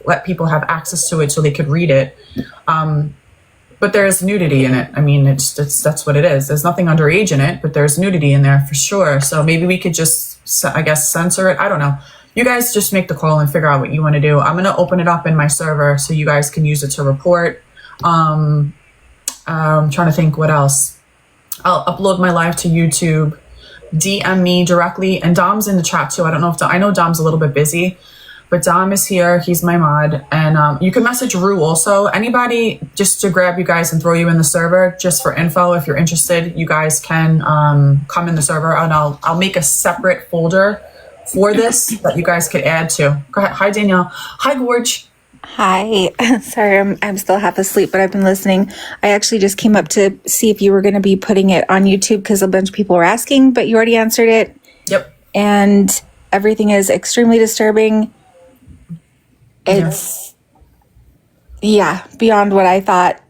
let people have access to it so they could read it. But there's nudity in it. I mean, that's what it is. There's nothing underage in it, but there's nudity in there for sure. So maybe we could just, I guess, censor it. I don't know. you guys just make the call and figure out what you want to do. I'm going to open it up in my server so you guys can use it to report. I'm trying to think what else. I'll upload my live to YouTube. DM me directly, and Dom's in the chat too. I don't know if I know Dom's a little bit busy, but Dom is here. He's my mod, and you can message Rue also. Anybody, just to grab you guys and throw you in the server, just for info. If you're interested, you guys can come in the server, and I'll make a separate folder for this that you guys could add to. Go ahead. Hi Danielle. Hi Gorge. Hi. Sorry, I'm still half asleep, but I've been listening. I actually just came up to see if you were going to be putting it on YouTube because a bunch of people were asking, but you already answered it. Yep. And everything is extremely disturbing. It's, beyond what I thought.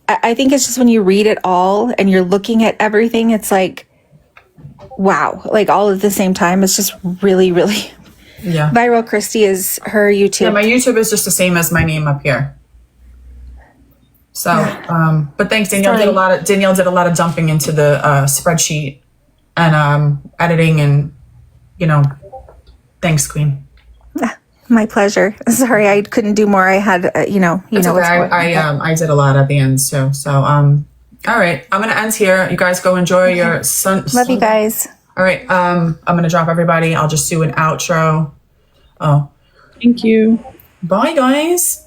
I think it's just when you read it all and you're looking at everything, it's like, wow, like all at the same time. It's just really, really... Yeah. Viral Christie is her YouTube. Yeah, my YouTube is just the same as my name up here. So, but thanks, Danielle. Danielle did a lot of dumping into the spreadsheet and editing, and thanks, Queen. My pleasure. Sorry, I couldn't do more. I had, It's okay. I did a lot at the end too. So, all right, I'm gonna end here. You guys go enjoy your Love you guys. All right, I'm gonna drop everybody. I'll just do an outro. Oh, thank you. Bye, guys.